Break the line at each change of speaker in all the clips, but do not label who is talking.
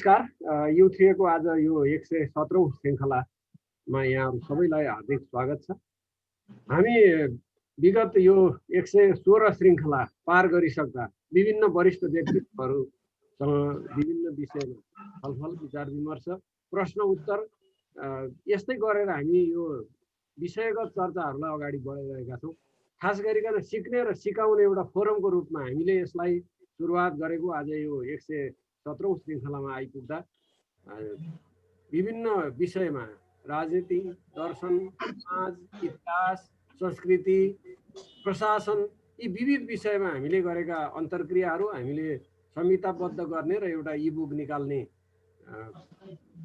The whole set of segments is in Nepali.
नमस्कार, U3 को आज यो 117औं श्रृङ्खलामा यहाँहरू सबैलाई हार्दिक स्वागत छ। हामी विगत यो 116 श्रृङ्खला पार गरिसक्दा विभिन्न वरिष्ठ व्यक्तित्वहरूसँग विभिन्न विषयमा छलफल विचार विमर्श प्रश्न उत्तर यस्तै गरेर हामी यो विषयगत चर्चाहरूलाई अगाडि बढाइरहेका छौँ। खास गरिकन सिक्ने र सिकाउने एउटा फोरमको रूपमा हामीले यसलाई सुरुवात गरेको आज यो 117औं श्रृङ्खलामा आइपुग्दा विभिन्न विषयमा राजनीति, दर्शन, समाज, इतिहास, संस्कृति, प्रशासन यी विविध विषयमा हामीले गरेका अन्तर्क्रियाहरू हामीले संहिताबद्ध गर्ने र एउटा इबुक निकाल्ने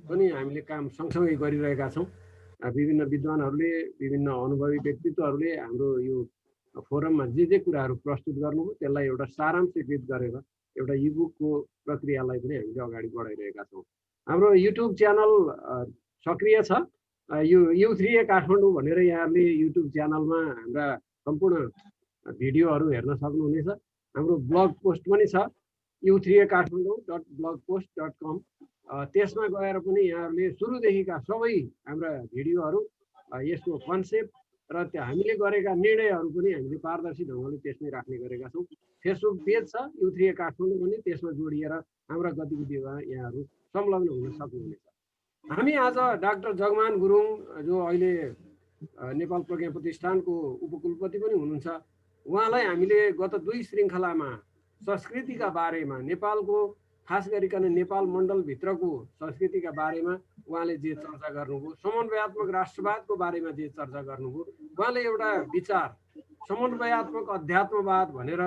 पनि हामीले काम सँगसँगै गरिरहेका छौँ। विभिन्न विद्वानहरूले विभिन्न अनुभवी व्यक्तित्वहरूले हाम्रो यो फोरममा जे कुराहरू प्रस्तुत गर्नुभयो त्यसलाई एउटा सारांशीकृत गरेर एउटा इबुकको प्रक्रियालाई पनि हामीले अगाडि बढाइरहेका छौँ। हाम्रो युट्युब च्यानल सक्रिय छ। यो U3A काठमाडौँ भनेर यहाँहरूले युट्युब च्यानलमा हाम्रा सम्पूर्ण भिडियोहरू हेर्न सक्नुहुनेछ। हाम्रो ब्लग पोस्ट पनि छ u3akathmandu.blogpost.com। त्यसमा गएर पनि यहाँहरूले सुरुदेखिका सबै हाम्रा भिडियोहरू यसको कन्सेप्ट र हामीले गरेका निर्णयहरू पनि हामीले पारदर्शी ढङ्गले त्यसमै राख्ने गरेका छौँ। फेसबुक पेज छ U3A काठमाडौँ पनि, त्यसमा जोडिएर हाम्रा गतिविधिमा यहाँहरू संलग्न हुन सक्नुहुनेछ। हामी आज डाक्टर जगमान गुरुङ जो अहिले नेपाल प्रज्ञा प्रतिष्ठानको उपकुलपति पनि हुनुहुन्छ, उहाँलाई हामीले गत 2 श्रृङ्खलामा संस्कृतिका बारेमा नेपालको खास गरिकन नेपाल मण्डलभित्रको संस्कृतिका बारेमा उहाँले जे चर्चा गर्नुभयो, समन्वयात्मक राष्ट्रवादको बारेमा जे चर्चा गर्नुभयो, उहाँले एउटा विचार समन्वयात्मक अध्यात्मवाद भनेर,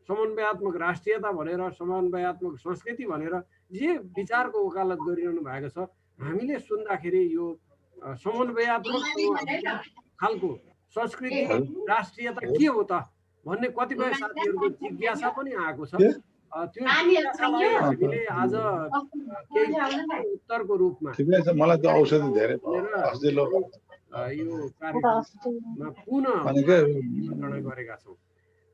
समन्वयात्मक राष्ट्रियता भनेर, समन्वयात्मक संस्कृति भनेर जे विचारको वकालत गरिरहनु भएको छ, हामीले सुन्दाखेरि यो समन्वयात्मक खालको संस्कृति राष्ट्रियता के हो त भन्ने कतिपय साथीहरूको जिज्ञासा पनि आएको छ। त्यो जिज्ञासालाई हामीले आज केही उत्तरको रूपमा यो कार्यक्रममा पुनः गरेका छौँ।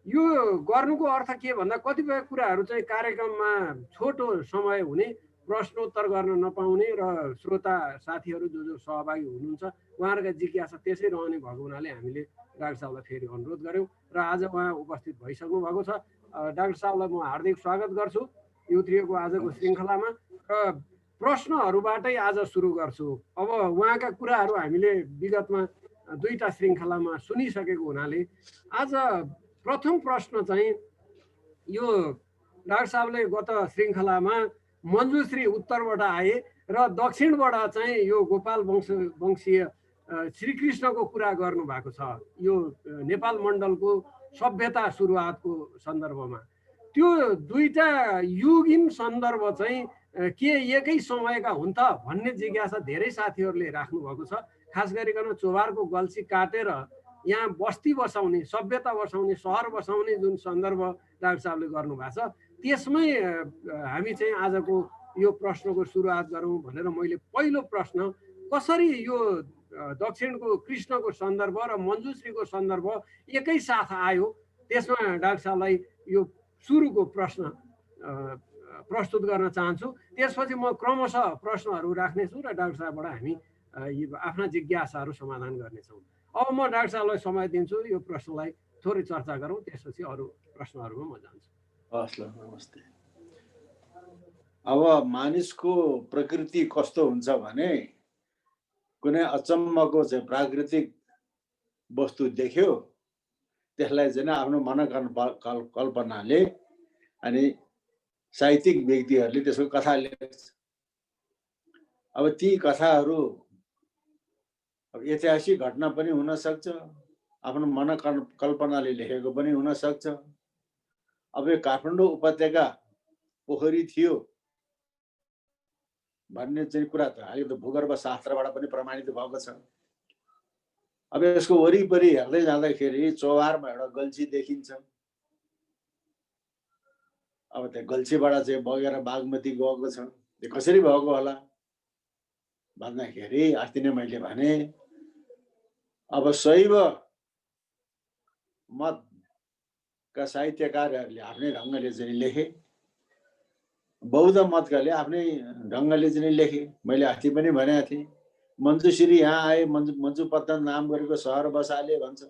यो गर्नुको अर्थ के भन्दा कतिपय कुराहरू चाहिँ कार्यक्रममा छोटो समय हुने, प्रश्नोत्तर गर्न नपाउने र श्रोता साथीहरू जो सहभागी हुनुहुन्छ उहाँहरूका जिज्ञासा त्यसै रहने भएको हुनाले हामीले डाक्टर साहबलाई फेरि अनुरोध गऱ्यौँ र आज उहाँ उपस्थित भइसक्नु भएको छ। डाक्टर साहबलाई म हार्दिक स्वागत गर्छु U3A को आजको श्रृङ्खलामा र प्रश्नहरूबाटै आज सुरु गर्छु। अब उहाँका कुराहरू हामीले विगतमा 2टा श्रृङ्खलामा सुनिसकेको हुनाले आज प्रथम प्रश्न चाहिँ यो डाक्टर साहबले गत श्रृङ्खलामा मञ्जुश्री उत्तरबाट आए र दक्षिणबाट चाहिँ यो गोपाल वंशीय श्रीकृष्णको कुरा गर्नु भएको छ यो नेपाल मण्डलको सभ्यता सुरुवातको सन्दर्भमा। त्यो 2टा युगिन सन्दर्भ चाहिँ के एकै समयका हुन् त भन्ने जिज्ञासा धेरै साथीहरूले राख्नु भएको छ। खास गरिकन चोभारको गल्छी काटेर यहाँ बस्ती बसाउने, सभ्यता बसाउने, सहर बसाउने जुन सन्दर्भ डाक्टर साहबले गर्नुभएको छ, त्यसमै हामी चाहिँ आजको यो प्रश्नको सुरुवात गरौँ भनेर मैले पहिलो प्रश्न कसरी यो दक्षिणको कृष्णको सन्दर्भ र मञ्जुश्रीको सन्दर्भ एकै साथ आयो, त्यसमा डाक्टर साहबलाई यो सुरुको प्रश्न प्रस्तुत गर्न चाहन्छु। त्यसपछि म क्रमशः प्रश्नहरू राख्नेछु र डाक्टर साहबबाट हामी आफ्ना जिज्ञासाहरू समाधान गर्नेछौँ। अब म डाक्टर साहबलाई समय दिन्छु, यो प्रश्नलाई थोरै चर्चा गरौँ, त्यसपछि अरू प्रश्नहरूमा म जान्छु।
हस् ल, नमस्ते। अब मानिसको प्रकृति कस्तो हुन्छ भने कुनै अचम्मको चाहिँ प्राकृतिक वस्तु देख्यो त्यसलाई चाहिँ आफ्नो मनकल्पनाले अनि साहित्यिक व्यक्तिहरूले त्यसको कथा लेख्छ। अब ती कथाहरू ऐतिहासिक घटना पनि हुन सक्छ, आफ्नो मनकल्पनाले लेखेको पनि हुन सक्छ। अब यो काठमाडौँ उपत्यका पोखरी थियो भन्ने चाहिँ कुरा त अहिले त भूगर्भ शास्त्रबाट पनि प्रमाणित भएको छ। अब यसको वरिपरि हेर्दै जाँदाखेरि चोभारमा एउटा गल्छी देखिन्छ। अब त्यो गल्छीबाट चाहिँ बगेर बागमती गएको छ। त्यो कसरी भएको होला भन्दाखेरि अस्ति नै मैले भने अब शैव मतका साहित्यकारहरूले आफ्नै ढङ्गले चाहिँ लेखे। बौद्ध मतकाले आफ्नै ढङ्गले चाहिँ लेखे। मैले अस्ति पनि भनेको थिएँ, मञ्जुश्री यहाँ आए, मञ्जुपत्तन नाम गरेको सहर बसाले भन्छ।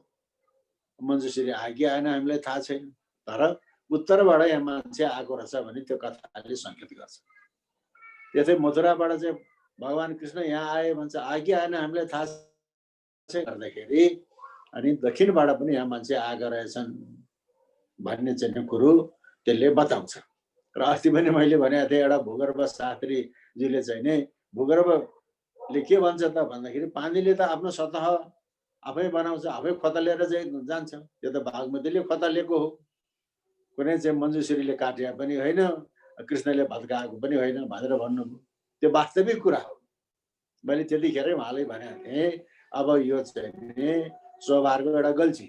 मञ्जुश्री आएकी आएन हामीलाई थाहा छैन, तर उत्तरबाट यहाँ मान्छे आएको रहेछ भने त्यो कथाले सङ्केत गर्छ। त्यसै मथुराबाट चाहिँ भगवान कृष्ण यहाँ आए भन्छ, आएकी आएन हामीलाई थाहा छैन गर्दाखेरि अनि दक्षिणबाट पनि यहाँ मान्छे आएका रहेछन् भन्ने चाहिँ कुरो त्यसले बताउँछ। र अस्ति पनि मैले भनेको थिएँ, एउटा भूगर्भ शास्त्रीजीले चाहिँ नि भूगर्भले के भन्छ त भन्दाखेरि पानीले त आफ्नो सतह आफै बनाउँछ, आफै खतलेर चाहिँ जान्छ। त्यो त बागमतीले खतलेको हो, कुनै चाहिँ मञ्जुश्रीले काटे पनि होइन, कृष्णले भत्काएको पनि होइन भनेर भन्नुभयो। त्यो वास्तविक कुरा हो। मैले त्यतिखेरै उहाँलाई भनेको थिएँ, अब यो चाहिँ नि चोभारको एउटा गल्छी,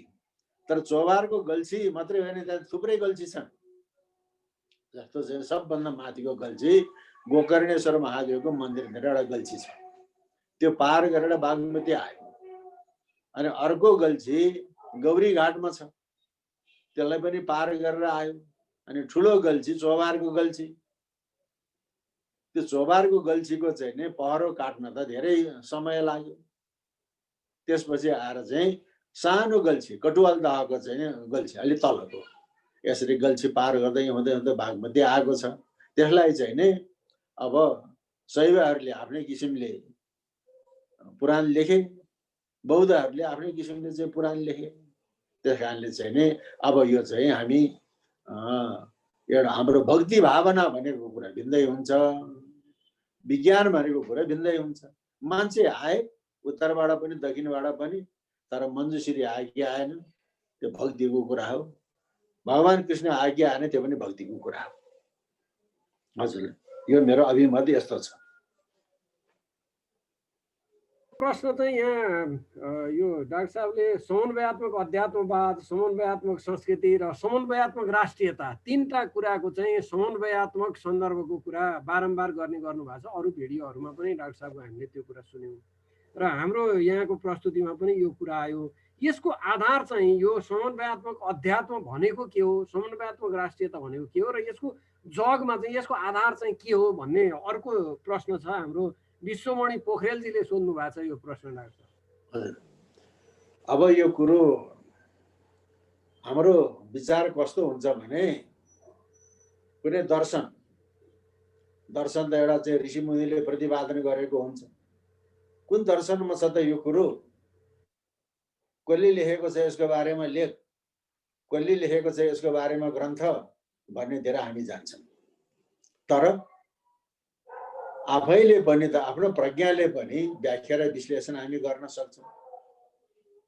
तर चोभारको गल्छी मात्रै होइन, त्यहाँ थुप्रै गल्छी छन्। जस्तो चाहिँ सबभन्दा माथिको गल्छी गोकर्णेश्वर महादेवको मन्दिरतिर एउटा गल्छी छ, त्यो पार गरेर बागमती आयो। अनि अर्को गल्छी गौरी घाटमा छ, त्यसलाई पनि पार गरेर आयो। अनि ठुलो गल्छी चोभारको गल्छी, त्यो चोभारको गल्छीको चाहिँ नि पहरो काट्न त धेरै समय लाग्यो। त्यसपछि आएर चाहिँ सानो गल्छी कटुवाल दहको चाहिँ गल्छी अलि तलको, यसरी गल्छी पार गर्दै हुँदै हुँदै बागमती आएको छ। त्यसलाई चाहिँ नि अब शैवहरूले आफ्नै किसिमले पुराण लेखे, बौद्धहरूले आफ्नै किसिमले चाहिँ पुराण लेखे। त्यस कारणले चाहिँ नि अब यो चाहिँ हामी एउटा हाम्रो भक्ति भावना भनेको कुरा भिन्दै हुन्छ, विज्ञान भनेको कुरा भिन्दै हुन्छ। मान्छे आए उत्तरबाट पनि दक्षिणबाट पनि, तर मञ्जुश्री आएकी आएन, त्यो भक्तिको कुरा हो। भगवान कृष्ण आएकी आएन, त्यो पनि भक्तिको कुरा हो। हजुर, यो मेरो अभिमत यस्तो छ।
प्रश्न चाहिँ यहाँ यो डाक्टर साहबले समन्वयात्मक अध्यात्मवाद, समन्वयात्मक संस्कृति र समन्वयात्मक राष्ट्रियता तीनटा कुराको चाहिँ समन्वयात्मक सन्दर्भको कुरा बारम्बार गर्ने गर्नुभएको छ। अरू भिडियोहरूमा पनि डाक्टर साहबको हामीले त्यो कुरा सुन्यौँ र हाम्रो यहाँको प्रस्तुतिमा पनि यो कुरा आयो। यसको आधार चाहिँ यो समन्वयात्मक अध्यात्म भनेको के हो, समन्वयात्मक राष्ट्रियता भनेको के हो, र यसको जगमा चाहिँ यसको आधार चाहिँ के हो भन्ने अर्को प्रश्न छ। हाम्रो विश्वमणि पोखरेलजीले सोध्नु भएको छ यो प्रश्न डाक्टर।
अब यो कुरो हाम्रो विचार कस्तो हुन्छ भने कुनै दर्शन त एउटा चाहिँ ऋषिमुनिले प्रतिपादन गरेको हुन्छ। कुन दर्शनमा छ त यो कुरो, कसले लेखेको छ यसको बारेमा लेख, कसले लेखेको छ यसको बारेमा ग्रन्थ भन्नेतिर हामी जान्छौँ। तर आफैले पनि त आफ्नो प्रज्ञाले पनि व्याख्या र विश्लेषण हामी गर्न सक्छौँ।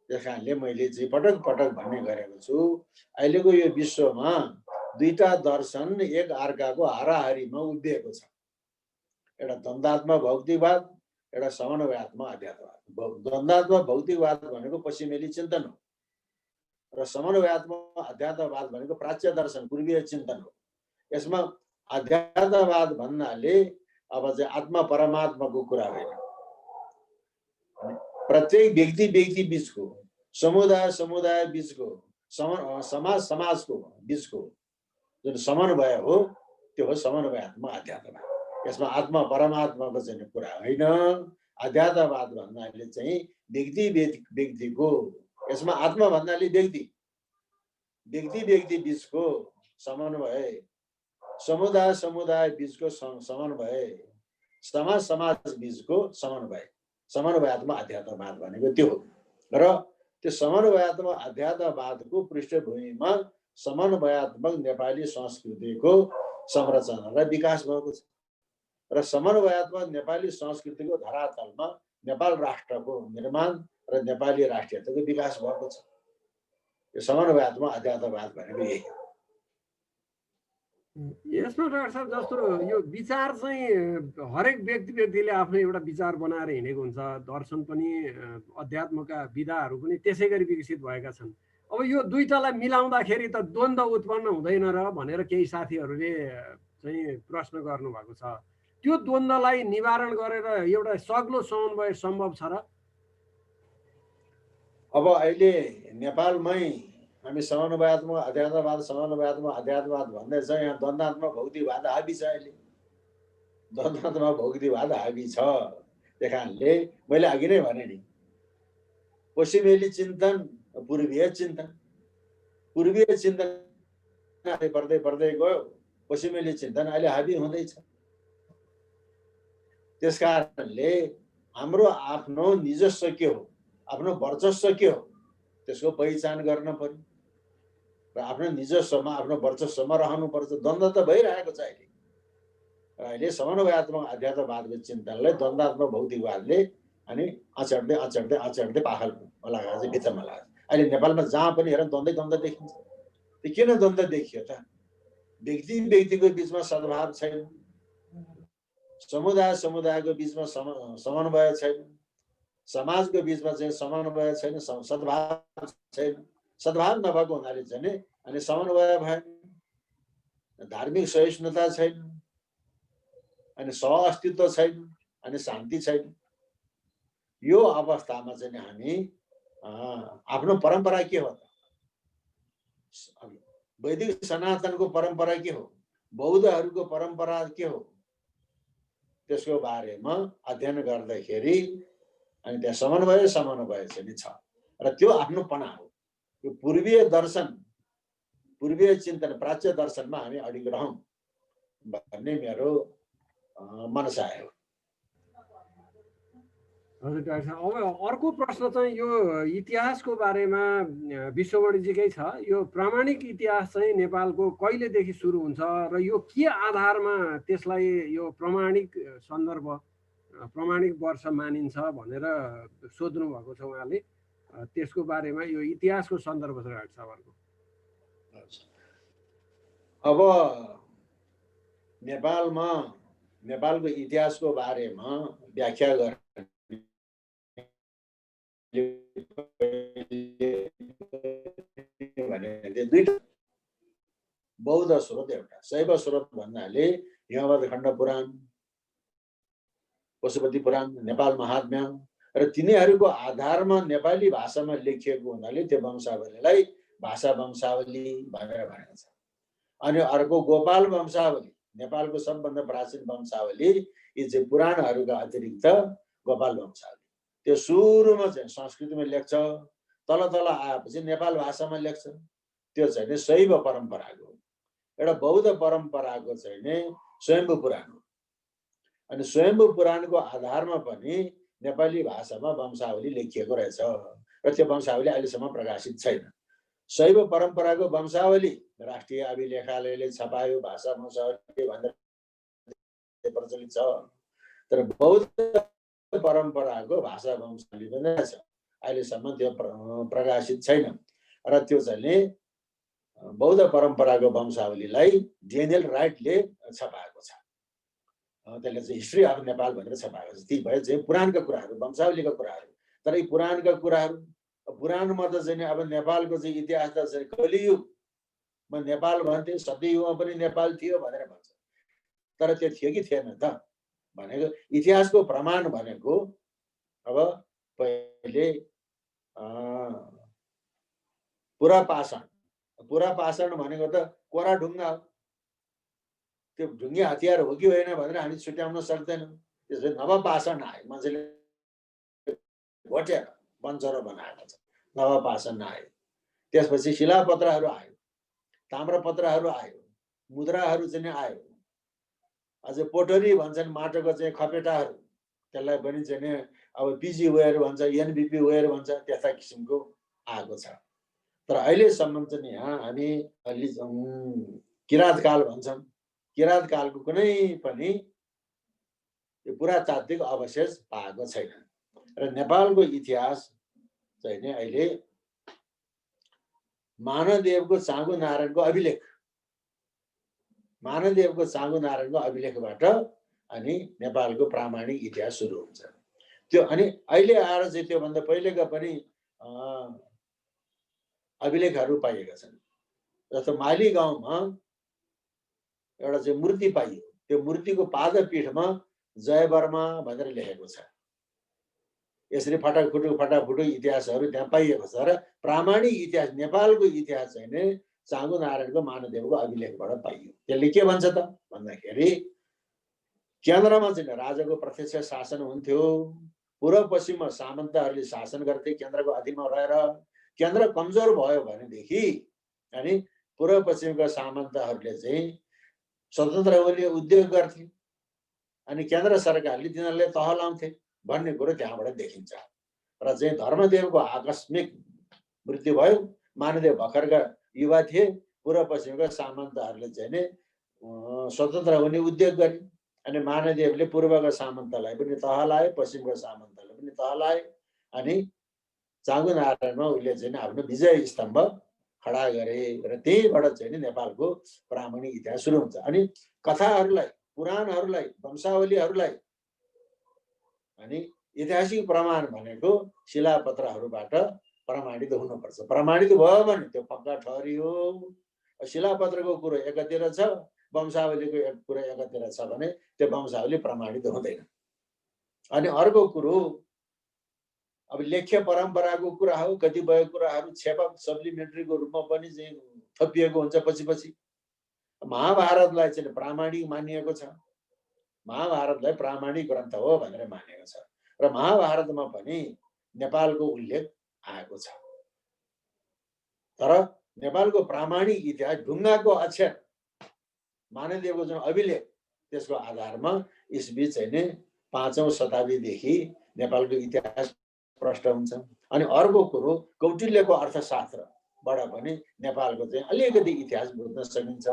त्यस कारणले मैले चाहिँ पटक पटक भन्ने गरेको छु, अहिलेको यो विश्वमा दुईटा दर्शन एक अर्काको हाराहारीमा उभिएको छ। एउटा द्वन्द्वात्मक भौतिकवाद, एउटा समन्वयात्मक अध्यात्मवाद। द्वन्द्वात्मक भौतिकवाद भनेको पश्चिमेली चिन्तन हो र समन्वयात्मक अध्यात्मवाद भनेको प्राच्य दर्शन, पूर्वीय चिन्तन हो। यसमा अध्यात्मवाद भन्नाले अब चाहिँ आत्मा परमात्माको कुरा होइन, प्रत्येक व्यक्ति व्यक्ति बीचको, समुदाय समुदाय बीचको, समाज समाजको बीचको जुन समन्वय हो त्यो हो समन्वयात्मक अध्यात्मवाद। यसमा आत्मा परमात्माको चाहिँ कुरा होइन। अध्यात्मवाद भन्नाले चाहिँ व्यक्ति व्यक्तिको, यसमा आत्मा भन्नाले व्यक्ति व्यक्ति बीचको समन्वय, समुदाय समुदाय बीचको समन्वय, समाज समाज बीचको समन्वय, समन्वयात्मक अध्यात्मवाद भनेको त्यो हो। र त्यो समन्वयात्मक अध्यात्मवादको पृष्ठभूमिमा समन्वयात्मक नेपाली संस्कृतिको संरचना र विकास भएको छ र समन्वयात्मक नेपाली संस्कृतिको धरातलमा नेपाल राष्ट्रको निर्माण र नेपाली राष्ट्रियताको विकास भएको छ। यो समन्वयात्मक अध्यात्मवाद भनेको यही हो।
यसमा डाक्टर साहब जस्तो यो विचार चाहिँ हरेक व्यक्तिले आफ्नो एउटा विचार बनाएर हिँडेको हुन्छ। दर्शन पनि अध्यात्मका विधाहरू पनि त्यसै गरी विकसित भएका छन्। अब यो दुईटालाई मिलाउँदाखेरि त द्वन्द्व उत्पन्न हुँदैन र भनेर केही साथीहरूले चाहिँ प्रश्न गर्नुभएको छ। त्यो द्वन्द्वलाई निवारण गरेर एउटा सग्लो समन्वय सम्भव छ र?
अब अहिले नेपालमै हामी समन्वयात्मक अध्यात्मवाद भन्दै छ। यहाँ द्वन्द्वात्मक भौतिकवाद हाबी छ अहिले। द्वन्द्वमा भौतिकवाद हाबी छ। त्यही कारणले मैले अघि नै भने नि, पश्चिमेली चिन्तन पूर्वीय चिन्तन, पूर्वीय चिन्तन पर्दै पर्दै गयो, पश्चिमेली चिन्तन अहिले हाबी हुँदैछ। त्यसकारणले हाम्रो आफ्नो निजस्व के हो, आफ्नो वर्चस्व के हो, त्यसको पहिचान गर्न पर्यो र आफ्नो निजस्वमा आफ्नो वर्चस्वमा रहनुपर्छ। द्वन्द्व त भइरहेको छ अहिले। अहिले समन्वयात्मक अध्यात्मवादको चिन्तनलाई द्वन्द्वात्मक भौतिकवादले अनि अचड्दै अचड्दै अचड्दै पाखल लगाएर चाहिँ भित्तामा लाग्छ। अहिले नेपालमा जहाँ पनि हेर द्वन्द्व देखिन्छ। त्यो किन द्वन्द्व देखियो त? व्यक्ति व्यक्तिको बिचमा सद्भाव छैन, समुदाय समुदायको बिचमा समन्वय छैन, समाजको बिचमा चाहिँ समन्वय छैन, सद्भाव छैन। सद्भाव नभएको हुनाले चाहिँ अनि समन्वय भएन, धार्मिक सहिष्णुता छैन, अनि सहअस्तित्व छैन, अनि शान्ति छैन। यो अवस्थामा चाहिँ हामी आफ्नो परम्परा के हो त? वैदिक सनातनको परम्परा के हो, बौद्धहरूको परम्परा के हो, त्यसको बारेमा अध्ययन गर्दाखेरि अनि त्यहाँ समन्वय चाहिँ छ र त्यो आफ्नोपना हो। यो पूर्वीय दर्शन, पूर्वीय चिन्तन, प्राच्य दर्शनमा हामी अडिग रहौँ भन्ने मेरो मनसा हो।
हजुर डाक्टर साहब, अब अर्को प्रश्न चाहिँ यो इतिहासको बारेमा विश्ववाणीजीकै छ। यो प्रामाणिक इतिहास चाहिँ नेपालको कहिलेदेखि सुरु हुन्छ र यो के आधारमा त्यसलाई यो प्रामाणिक सन्दर्भ, प्रामाणिक वर्ष मानिन्छ भनेर सोध्नु भएको छ उहाँले। त्यसको बारेमा यो इतिहासको सन्दर्भ छ डाक्टर साहबहरुको।
अब नेपालमा नेपालको इतिहासको बारेमा व्याख्या गर्ने दुईटा बौद्ध स्रोत, एउटा शैव स्रोत भन्नाले हिमवद खण्ड पुराण, पशुपति पुराण, नेपाल महात्म्य र तिनीहरूको आधारमा नेपाली भाषामा लेखिएको हुनाले त्यो वंशावलीलाई भाषा वंशावली भनेर भनिन्छ। अनि अर्को गोपाल वंशावली, नेपालको सबभन्दा प्राचीन वंशावली, यी चाहिँ पुराणहरूका अतिरिक्त गोपाल वंशावली। त्यो सुरुमा चाहिँ संस्कृतमा लेख्छ, तल तल आएपछि नेपाल भाषामा लेख्छ। त्यो चाहिँ शैव परम्पराको, एउटा बौद्ध परम्पराको चाहिँ स्वयम्भू पुराण हो। अनि स्वयम्भू पुराणको आधारमा पनि नेपाली भाषामा वंशावली लेखिएको रहेछ र त्यो वंशावली अहिलेसम्म प्रकाशित छैन। शैव परम्पराको वंशावली राष्ट्रिय अभिलेखालयले छपायो, भाषा वंशावली भनेर प्रचलित छ। तर बौद्ध परम्पराको भाषा वंशावली पनि रहेछ, अहिलेसम्म त्यो प्रकाशित छैन। र त्यो चाहिँ बौद्ध परम्पराको वंशावलीलाई डेनियल राइटले छपाएको छ। त्यसले चाहिँ हिस्ट्री अफ नेपाल भनेर छपाएको छ। ती भए चाहिँ पुराणका कुराहरू, वंशावलीका कुराहरू। तर यी पुराणका कुराहरू, पुराणमा त चाहिँ अब नेपालको चाहिँ इतिहास त चाहिँ कलियुगमा नेपाल भन्थे, सत्ययुगमा पनि नेपाल थियो भनेर भन्छ। तर त्यो थियो कि थिएन त भनेको इतिहासको प्रमाण भनेको अब पहिले पुरापाषाण, पुरापाषाण भनेको त कोरा ढुङ्गा हो। त्यो ढुङ्गे हतियार हो कि होइन भनेर हामी छुट्याउन सक्दैनौँ। त्यसपछि नवपाषाण आयो, मान्छेले घोटेर वञ्चरो बनाएको छ, नवपाषाण आयो। त्यसपछि शिलापत्रहरू आयो, ताम्रपत्रहरू आयो, मुद्राहरू चाहिँ आयो, अझै पोटरी भन्छन् माटोको चाहिँ खपेटाहरू, त्यसलाई पनि चाहिँ अब पिजी वेयर भन्छ, एनबिपी वेयर भन्छ, त्यस्ता किसिमको आएको छ। तर अहिलेसम्म चाहिँ यहाँ हामी किराँतकाल भन्छौँ, किराँतकालको कुनै पनि पुरातात्विक अवशेष पाएको छैन। र नेपालको इतिहास चाहिँ नि अहिले मानवदेवको चाँगु नारायणको अभिलेख, मानवदेवको चाँगु नारायणको अभिलेखबाट अनि नेपालको प्रामाणिक इतिहास सुरु हुन्छ। त्यो अनि अहिले आएर चाहिँ त्योभन्दा पहिलेका पनि अभिलेखहरू पाइएका छन्। जस्तो माली गाउँमा एउटा चाहिँ मूर्ति पाइयो, त्यो मूर्तिको पादपीठमा जय वर्मा भनेर लेखेको छ। यसरी फटाफुटु इतिहासहरू त्यहाँ पाइएको छ। र प्रामाणिक इतिहास, नेपालको इतिहास चाहिँ नै चाँगु नारायणको मानवदेवको अभिलेखबाट पाइयो। त्यसले के भन्छ त भन्दाखेरि केन्द्रमा चाहिँ राजाको प्रत्यक्ष शासन हुन्थ्यो, पूर्व पश्चिममा सामन्तहरूले शासन गर्थे केन्द्रको अधीनमा रहेर। केन्द्र कमजोर भयो भनेदेखि अनि पूर्व पश्चिमका सामन्तहरूले चाहिँ स्वतन्त्र हुने उद्योग गर्थे अनि केन्द्र सरकारले तिनीहरूले तह लाउँथे भन्ने कुरो त्यहाँबाट देखिन्छ। र चाहिँ धर्मदेवको आकस्मिक मृत्यु भयो। मानदेव भर्खरका युवा थिए। पूर्व पश्चिमका सामन्तहरूले चाहिँ नै स्वतन्त्र हुने उद्योग गरे अनि मानदेवले पूर्वका सामन्तलाई पनि तह लाए, पश्चिमका सामन्तलाई पनि तह लाए अनि चाँगुनारायणमा उसले चाहिँ आफ्नो विजय स्तम्भ खडा गरे र त्यहीबाट चाहिँ नेपालको प्रामाणिक इतिहास सुरु हुन्छ। अनि कथाहरूलाई, पुराणहरूलाई, वंशावलीहरूलाई अनि ऐतिहासिक प्रमाण भनेको शिलापत्रहरूबाट प्रमाणित हुनुपर्छ। प्रमाणित भयो भने त्यो पक्का ठहरियो। शिलापत्रको कुरो एकातिर छ, वंशावलीको एक कुरा एकातिर छ भने त्यो वंशावली प्रमाणित हुँदैन। अनि अर्को कुरो अब लेख्य परम्पराको कुरा हो। कतिपय कुराहरू छेपक सप्लिमेन्ट्रीको रूपमा पनि चाहिँ थपिएको हुन्छ पछि पछि। महाभारतलाई चाहिँ प्रामाणिक मानिएको छ। महाभारतलाई प्रामाणिक ग्रन्थ हो भनेर मानिएको छ र महाभारतमा पनि नेपालको उल्लेख आएको छ। तर नेपालको प्रामाणिक इतिहास ढुङ्गाको अक्षर मानदेवको जुन अभिलेख त्यसको आधारमा इस्वी चाहिँ नै 5औं शताब्दीदेखि नेपालको इतिहास प्रष्ट हुन्छ। अनि अर्को कुरो कौटिल्यको अर्थशास्त्रबाट पनि नेपालको चाहिँ अलिकति इतिहास बुझ्न सकिन्छ।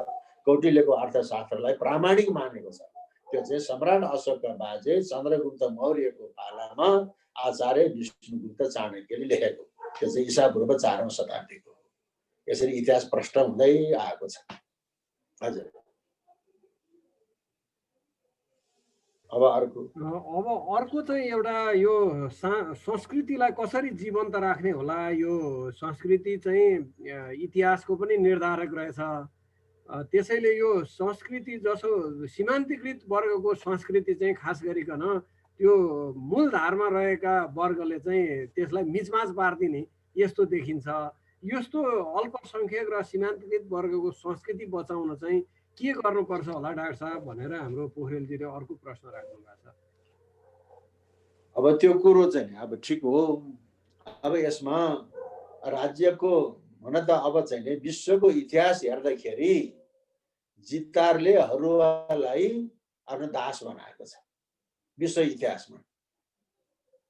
कौटिल्यको अर्थशास्त्रलाई प्रामाणिक मानेको छ। त्यो चाहिँ सम्राट अशोकका बाजे चन्द्रगुप्त मौर्यको पालामा आचार्य विष्णुगुप्त चाणक्यले लेखेको। त्यो चाहिँ ईसापूर्व 4औं शताब्दीको। यसरी इतिहास प्रष्ट हुँदै आएको छ। हजुर। अब
अर्को चाहिँ एउटा यो संस्कृतिलाई कसरी जीवन्त राख्ने होला। यो संस्कृति चाहिँ इतिहासको पनि निर्धारक रहेछ। त्यसैले यो संस्कृति जसो सीमान्तकृत वर्गको संस्कृति चाहिँ खास गरिकन त्यो मूलधारमा रहेका वर्गले चाहिँ त्यसलाई मिचमाच पार्दिने यस्तो देखिन्छ। यस्तो अल्पसंख्यक र सीमान्तकृत वर्गको संस्कृति बचाउन चाहिँ के गर्नुपर्छ होला डाक्टर साहब भनेर हाम्रो पोखरेलजीले अर्को प्रश्न राख्नु भएको छ।
अब त्यो कुरो चाहिँ अब ठिक हो। अब यसमा राज्यको हुन त अब चाहिँ विश्वको इतिहास हेर्दाखेरि जितारले हरुवालाई आफ्नो दास बनाएको छ। विश्व इतिहासमा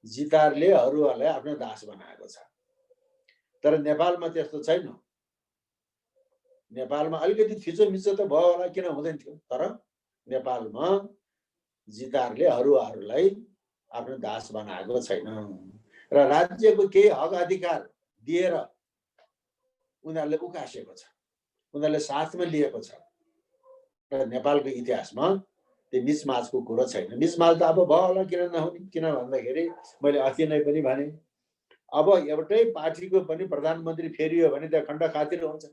जितारले हरुवालाई आफ्नो दास बनाएको छ। तर नेपालमा त्यस्तो छैन। नेपालमा अलिकति थिचोमिचो त भयो होला, किन हुँदैन थियो। तर नेपालमा जितारले हरुवाहरूलाई आफ्नो दास बनाएको छैन र राज्यको केही हक अधिकार दिएर उनीहरूले उकासेको छ, उनीहरूले साथमा लिएको छ। र नेपालको इतिहासमा त्यो मिचमाचको कुरो छैन। मिचमाच त अब भयो होला, किन नहुने। किन भन्दाखेरि मैले अस्ति नै पनि भने अब एउटै पार्टीको पनि प्रधानमन्त्री फेरियो भने त्यहाँ खण्ड खातिर हुन्छ।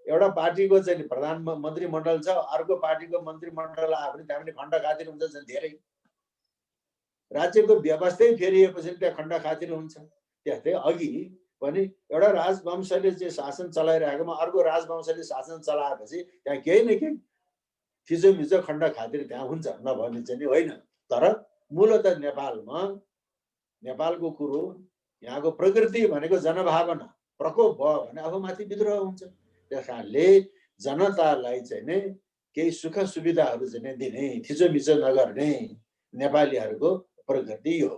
एउटा पार्टीको चाहिँ प्रधानमन्त्री मण्डल छ, अर्को पार्टीको मन्त्रीमण्डल आयो भने त्यहाँ पनि खण्ड खातिर हुन्छ। धेरै राज्यको व्यवस्थै फेरिएपछि त्यहाँ खण्ड खातिर हुन्छ। त्यस्तै अघि पनि एउटा राजवंशले चाहिँ शासन चलाइरहेकोमा अर्को राजवंशले शासन चलाएपछि त्यहाँ केही न केही थिचोमिचो खण्ड खातिर त्यहाँ हुन्छ, नभने चाहिँ होइन। तर मूलत नेपालमा नेपालको कुरो यहाँको प्रकृति भनेको जनभावना प्रकोप भयो भने आफूमाथि विद्रोह हुन्छ। त्यस कारणले जनतालाई चाहिँ नै केही सुख सुविधाहरू चाहिँ दिने, थिचोमिचो नगर्ने नेपालीहरूको प्रकृति हो।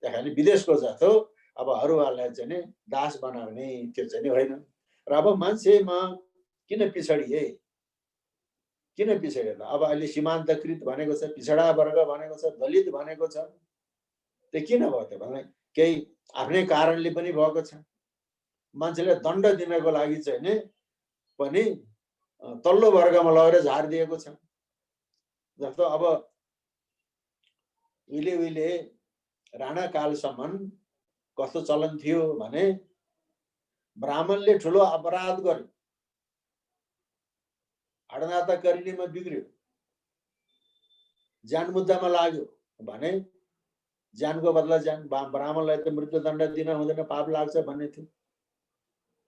त्यस कारण विदेशको जस्तो अब हरुवालाई चाहिँ दास बनाउने त्यो चाहिँ होइन। र अब मान्छेमा किन पिछडिए, किन पिछडिए त? अब अहिले सीमान्तकृत भनेको छ, पिछडा वर्ग भनेको छ, दलित भनेको छ। त्यो किन भयो त भने केही आफ्नै कारणले पनि भएको छ। मान्छेले दण्ड दिनको लागि चाहिँ नि पनि तल्लो वर्गमा लगेर झारिदिएको छ। जस्तो अब उहिले राणा कालसम्म कस्तो चलन थियो भने ब्राह्मणले ठुलो अपराध गर्यो, हडनाता करिनेमा बिग्रियो, ज्यान मुद्दामा लाग्यो भने ज्यानको बदला ज्यान, ब्राह्मणलाई त मृत्युदण्ड दिन हुँदैन, पाप लाग्छ भन्ने थियो।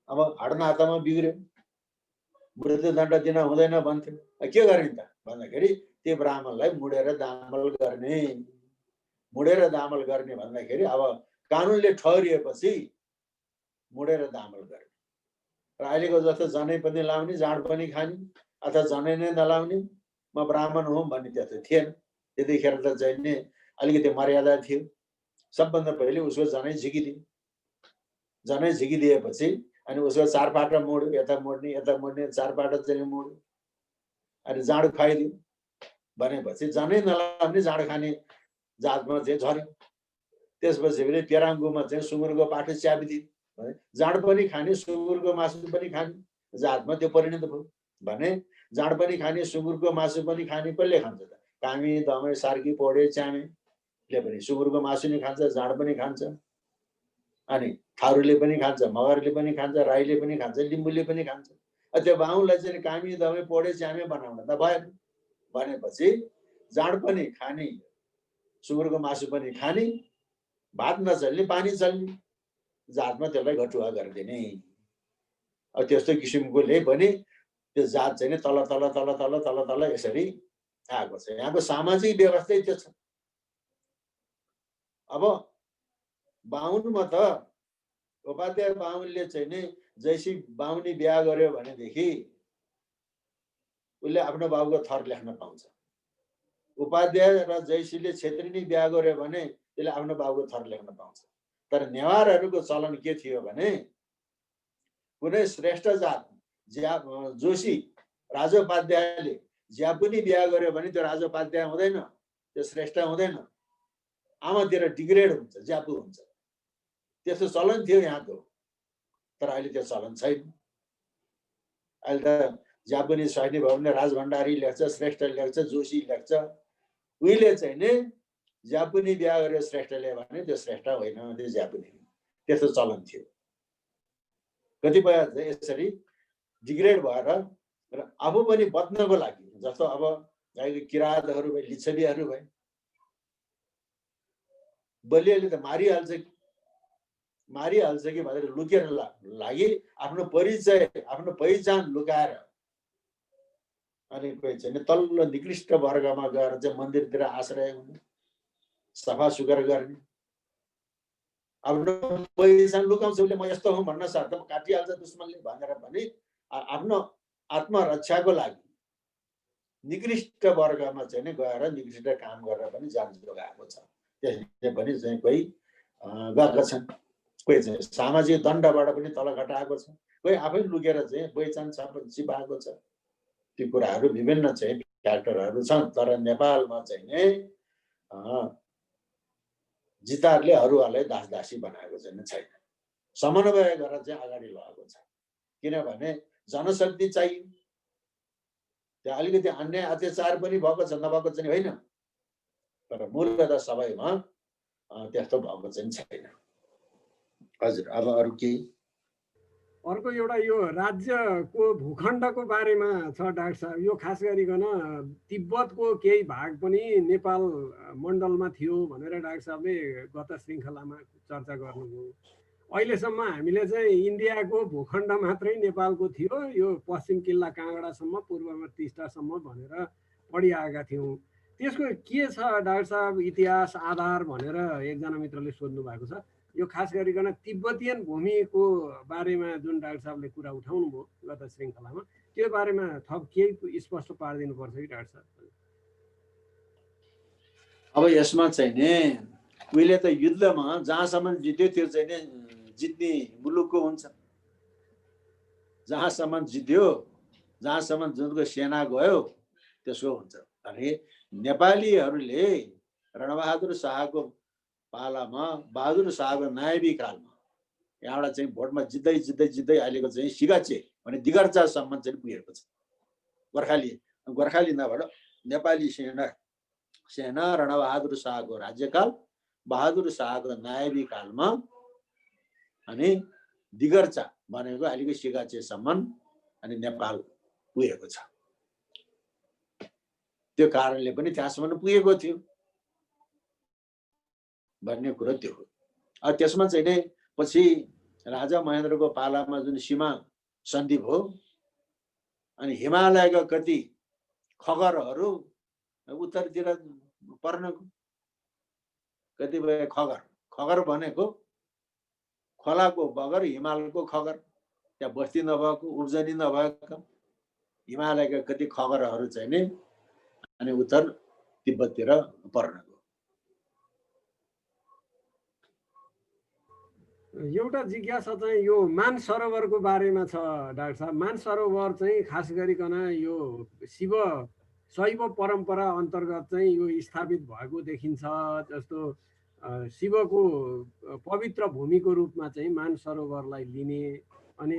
अब हडनातामा बिग्रियो, मृत्युदण्ड दिन हुँदैन भन्थ्यो। के गरिन् त भन्दाखेरि त्यो ब्राह्मणलाई मुडेर दामल गर्ने। मुडेर दामल गर्ने भन्दाखेरि अब कानुनले ठहरिएपछि मुडेर दामल गर्ने। र अहिलेको जस्तो जनै पनि लाउने, जाँड पनि खाने, अथवा जनै नै नलाउने, म ब्राह्मण हुँ भन्ने त्यस्तो थिएन। त्यतिखेर त चाहिँ नि अलिकति मर्यादा थियो। सबभन्दा पहिले उसको जनै झिकिदियो। जनै झिकिदिएपछि अनि उसको 4 पाटा मोड्यो, यता मोड्ने 4 पाटा चाहिँ मोड्यो, अनि जाँड खुवाइदियो भनेपछि जनै नलाउने जाँड खाने जातमा चाहिँ झर्यो। त्यसपछि फेरि पेराङ्गुमा चाहिँ सुँगुरको पाठो च्यापिदियो। जाँड पनि खाने, सुँगुरको मासु पनि खाने जातमा त्यो परिणत भयो। भने जाँड पनि खाने, सुँगुरको मासु पनि खाने कसले खान्छ त? कामी, दमै, सार्की, पोडे, च्यामेले पनि सुँगुरको मासु नि खान्छ, जाँड पनि खान्छ। अनि थारूले पनि खान्छ, मगरले पनि खान्छ, राईले पनि खान्छ, लिम्बूले पनि खान्छ। त्यो बाहुनलाई चाहिँ कामी, दमै, पोडे, च्यामे बनाउन त भएन। भनेपछि जाँड पनि खाने, सुँगुरको मासु पनि खाने, भात नचल्ने पानी चल्ने जातमा त्यसलाई घटुवा गरिदिने। अब त्यस्तो किसिमकोले पनि त्यो जात चाहिँ तल तल तल तल तल तल यसरी आएको छ। यहाँको सामाजिक व्यवस्था त्यो छ। अब बाहुनमा त उपाध्याय बाहुनले चाहिँ नि जैसी बाहुनी बिहा गर्यो भनेदेखि उसले आफ्नो बाबुको थर लेख्न पाउँछ। उपाध्याय र जैसीले छेत्रीनी बिहा गर्यो भने त्यसले आफ्नो बाबुको थर लेख्न पाउँछ। तर नेवारहरूको चलन के थियो भने कुनै श्रेष्ठ जात जोशी राजोपाध्यायले ज्यापुनी बिहा गर्यो भने त्यो राजोपाध्याय हुँदैन, त्यो श्रेष्ठ हुँदैन, आमातिर डिग्रेड हुन्छ, ज्यापु हुन्छ। त्यस्तो चलन थियो यहाँको। तर अहिले त्यो चलन छैन। अहिले त ज्यापुनी सैनिक भयो भने राजभण्डारी लेख्छ, श्रेष्ठ लेख्छ, जोशी लेख्छ। उहिले चाहिँ नि ज्यापुनी बिहा गर्यो श्रेष्ठले भने त्यो श्रेष्ठ होइन, त्यो ज्यापुनी। त्यस्तो चलन थियो। कतिपय यसरी डिग्रेड भएर र आफू पनि बच्नको लागि, जस्तो अब किराँतहरू भए, लिच्छवीहरू भए, बलियाले त मारिहाल्छ कि भनेर लुकेर लागि आफ्नो परिचय, आफ्नो पहिचान लुकाएर अनि कोही चाहिँ तल्लो निकृष्ट वर्गमा गएर चाहिँ मन्दिरतिर आश्रय हुने, सफा सुग्घर गर्ने, आफ्नो पहिचान लुकाउँछ। उसले म यस्तो हुँ भन्न सक्छ, काटिहाल्छ दुश्मनले भनेर पनि आफ्नो आत्मरक्षाको लागि निकृष्ट वर्गमा चाहिँ नि गएर निकृष्ट काम गरेर पनि जान जोगाएको छ। त्यसले पनि चाहिँ कोही गएका छन्, कोही चाहिँ सामाजिक दण्डबाट पनि तल घटाएको छ, कोही आफै लुकेर चाहिँ पहिचान छिपाएको छ। त्यो कुराहरू विभिन्न चाहिँ फ्याक्टरहरू छन्। तर नेपालमा चाहिँ नि जितारले अरूहरूलाई दासदासी बनाएको चाहिँ छैन। समन्वय गरेर चाहिँ अगाडि लगाएको छ। किनभने जनशक्ति चाहियो। त्यहाँ अलिकति अन्याय अत्याचार पनि भएको छ, नभएको चाहिँ होइन। तर मूलतः सबैमा त्यस्तो भएको चाहिँ छैन। हजुर, अब अरू केही?
अर्को एउटा यो राज्यको भूखण्डको बारेमा छ डाक्टर साहब। यो खास गरिकन तिब्बतको केही भाग पनि नेपाल मण्डलमा थियो भनेर डाक्टर साहबले गत श्रृङ्खलामा चर्चा गर्नुभयो। अहिलेसम्म हामीले चाहिँ इन्डियाको भूखण्ड मात्रै नेपालको थियो, यो पश्चिम किल्ला काँगडासम्म, पूर्वमा टिस्टासम्म भनेर पढिआएका थियौँ। त्यसको के छ डाक्टर साहब इतिहास आधार भनेर एकजना मित्रले सोध्नु भएको छ। यो खास गरिकन तिब्बतियन भूमिको बारेमा जुन डाक्टर साहबले कुरा उठाउनु भयो गत श्रृङ्खलामा, त्यो बारेमा थप केही स्पष्ट पारिदिनु पर्छ कि डाक्टर साहब?
अब यसमा चाहिँ नि उहिले त युद्धमा जहाँसम्म जित्यो त्यो चाहिँ नि जित्ने मुलुकको हुन्छ। जहाँसम्म जित्यो, जहाँसम्म जुनको सेना गयो त्यसको हुन्छ। अनि नेपालीहरूले रणबहादुर शाहको पालामा, बहादुर शाहको नायबी कालमा यहाँबाट चाहिँ भोटमा जित्दै जित्दै जित्दै अहिलेको चाहिँ सिगाचे भने दिगर्चासम्म चाहिँ पुगेको छ। गोर्खाली नभएर नेपाली सेना रणबहादुर शाहको राज्यकाल, बहादुर शाहको नायबी कालमा अनि दिगर्चा भनेको अहिलेको सिगाचेसम्म अनि नेपाल पुगेको छ। त्यो कारणले पनि त्यहाँसम्म पुगेको थियो भन्ने कुरो त्यो हो। त्यसमा चाहिँ नै पछि राजा महेन्द्रको पालामा जुन सीमा सन्धि भयो अनि हिमालयका कति खगरहरू उत्तरतिर पर्नको। कतिपय खगर, खगर भनेको खोलाको बगर, हिमालको खगर, त्यहाँ बस्ती नभएको, उब्जनी नभएको हिमालयका कति खगरहरू चाहिँ नि अनि उत्तर तिब्बततिर पर्नको।
एउटा जिज्ञासा चाहिँ यो मानसरोवरको बारेमा छ डाक्टर साहब। मानसरोवर चाहिँ खास गरिकन यो शैव परम्परा अन्तर्गत चाहिँ यो स्थापित भएको देखिन्छ। जस्तो शिवको पवित्र भूमिको रूपमा चाहिँ मानसरोवरलाई लिने, अनि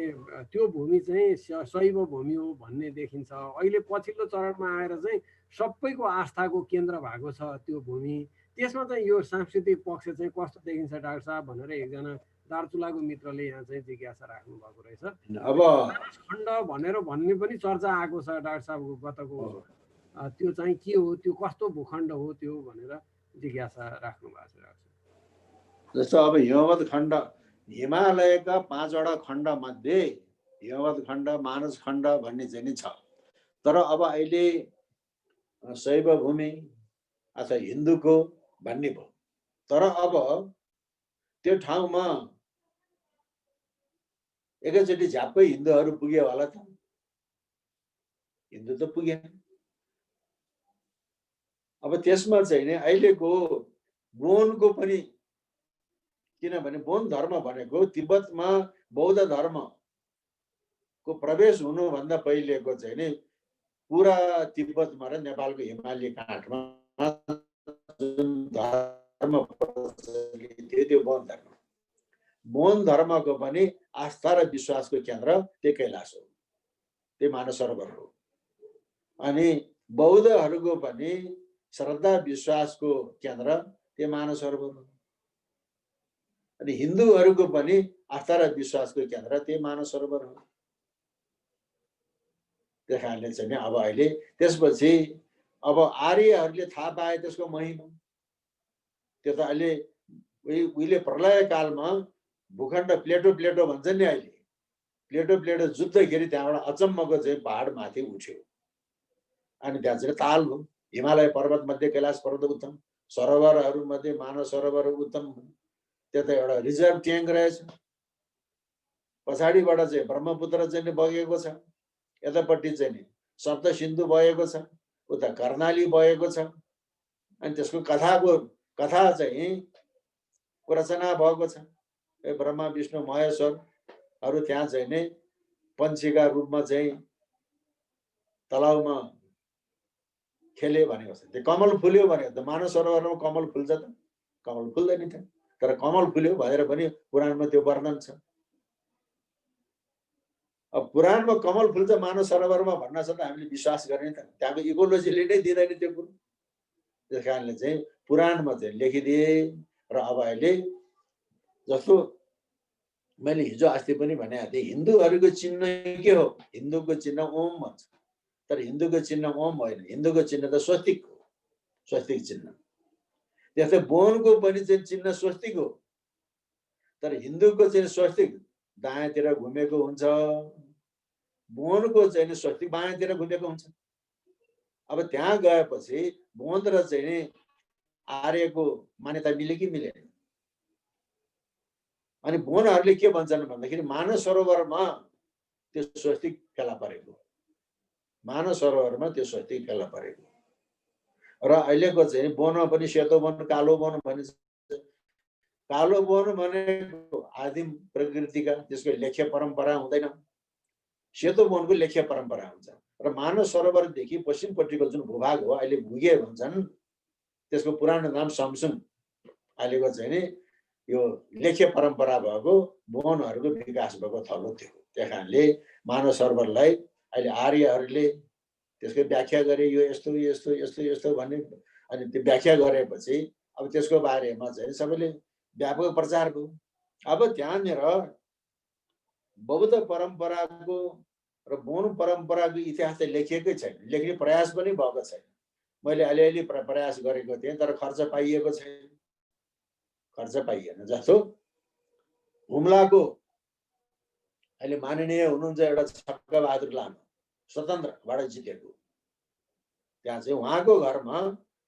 त्यो भूमि चाहिँ शैव भूमि हो भन्ने देखिन्छ। अहिले पछिल्लो चरणमा आएर चाहिँ सबैको आस्थाको केन्द्र भएको छ त्यो भूमि। त्यसमा चाहिँ यो सांस्कृतिक पक्ष चाहिँ कस्तो देखिन्छ डाक्टर साहब भनेर एकजना दार्चुलाको मित्रले यहाँ चाहिँ जिज्ञासा राख्नु भएको रहेछ।
अब
खण्ड भनेर भन्ने पनि चर्चा आएको छ डाक्टर साहबको गतको। त्यो चाहिँ के हो, त्यो कस्तो भूखण्ड हो त्यो भनेर जिज्ञासा राख्नु भएको छ डाक्टर साहब।
जस्तो अब हिमवत खण्ड, हिमालयका 5 वटा खण्ड मध्ये हिमवत खण्ड, मानस खण्ड भन्ने चाहिँ नि छ। तर अब अहिले शैव भूमि अथवा हिन्दूको भन्ने भयो। तर अब त्यो ठाउँमा एकैचोटि झ्याप्पै हिन्दूहरू पुग्यो होला त? हिन्दू त पुगेन। अब त्यसमा चाहिँ नि अहिलेको बोनको पनि, किनभने बोन धर्म भनेको तिब्बतमा बौद्ध धर्मको प्रवेश हुनुभन्दा पहिलेको चाहिँ नि पुरा तिब्बतमा र नेपालको हिमाली काठमा जुन धर्म थियो त्यो बौद्ध धर्म। बौद्ध धर्मको पनि आस्था र विश्वासको केन्द्र त्यो कैलाश हो, त्यो मानसरोवर हो। अनि बौद्धहरूको पनि श्रद्धा विश्वासको केन्द्र त्यो मानसरोवर हो। अनि हिन्दूहरूको पनि आस्था र विश्वासको केन्द्र त्यो मानसरोवर हो। त्यस कारणले चाहिँ अब अहिले त्यसपछि अब आर्यहरूले थाहा पाए त्यसको महिमा। त्यो त अहिले उहिले प्रलय कालमा भूखण्ड प्लेटो प्लेटो भन्छ नि, अहिले प्लेटो प्लेटो जुत्दाखेरि त्यहाँबाट अचम्मको चाहिँ पहाड माथि उठ्यो। अनि त्यहाँ चाहिँ ताल हो। हिमालय पर्वत मध्ये कैलाश पर्वत उत्तम, सरोवरहरू मध्ये मानस सरोवर उत्तम। त्यो त एउटा रिजर्भ ट्याङ्क रहेछ। पछाडिबाट चाहिँ ब्रह्मपुत्र चाहिँ बगेको छ, यतापट्टि चाहिँ सप्त सिन्धु बगेको छ, उता कर्णाली बगेको छ। अनि त्यसको कथा चाहिँ रचना भएको छ। ब्रह्मा विष्णु महेश्वरहरू त्यहाँ चाहिँ नि पन्छीका रूपमा चाहिँ तलाउमा खेले भनेको छ। त्यो कमल फुल्यो भनेको त मानस सरोवरमा कमल फुल्छ त? कमल फुल्दैन थियो। तर कमल फुल्यो भनेर पनि पुराणमा त्यो वर्णन छ। अब पुराणमा कमल फुल्छ मानस सरोवरमा भन्न छ त हामीले विश्वास गर्ने त? त्यहाँको इकोलोजीले नै दिँदैन त्यो कुरो। त्यस कारणले चाहिँ पुराणमा चाहिँ लेखिदिए। र अब अहिले जस्तो मैले हिजो अस्ति पनि भनेको थिएँ, हिन्दूहरूको चिन्ह के हो? हिन्दूको चिन्ह ओम भन्छ। तर हिन्दूको चिन्ह ओम होइन, हिन्दूको चिन्ह त स्वस्तिक हो, स्वस्तिक चिन्ह। त्यस्तै बोनको पनि चाहिँ चिन्ह स्वस्तिक हो। तर हिन्दूको चाहिँ स्वस्तिक दायाँतिर घुमेको हुन्छ, बोनको चाहिँ स्वस्तिक बायाँतिर घुमेको हुन्छ। अब त्यहाँ गएपछि बोन र चाहिँ आर्यको मान्यता मिले कि मिलेन? अनि बोनहरूले के भन्छन् भन्दाखेरि मानस सरोवरमा त्यो स्वस्तिक फेला परेको, मानस सरोवरमा त्यो स्वस्तिक फेला परेको। र अहिलेको चाहिँ बोनमा पनि सेतो बोन कालो बोन भनिन्छ। कालो बोन भनेको आदिम प्रकृतिका, त्यसको लेख्य परम्परा हुँदैन। सेतो बोनको लेख्य परम्परा हुन्छ। र मानस सरोवरदेखि पश्चिमपट्टिको जुन भूभाग हो अहिले भुगे भन्छन्, त्यसको पुरानो नाम समसुङ। अहिलेको चाहिँ नि यो लेख्य परम्परा भएको बोनहरूको विकास भएको थलो थियो। त्यस कारणले मानस सरोवरलाई अहिले आर्यहरूले त्यसको व्याख्या गरे, यो यस्तो यस्तो यस्तो यस्तो भन्ने। अनि त्यो व्याख्या गरेपछि अब त्यसको बारेमा चाहिँ सबैले व्यापक प्रचार भयो। अब त्यहाँनिर बौद्ध परम्पराको र बोन परम्पराको इतिहास चाहिँ लेखिएकै छैन, लेख्ने प्रयास पनि भएको छैन। मैले अलिअलि प्रयास गरेको थिएँ, तर खर्च पाइएको छैन, खर्च पाइएन। जस्तो हुम्लाको अहिले माननीय हुनुहुन्छ एउटा छक्कबहादुर लामा, स्वतन्त्रबाट जितेको, त्यहाँ चाहिँ उहाँको घरमा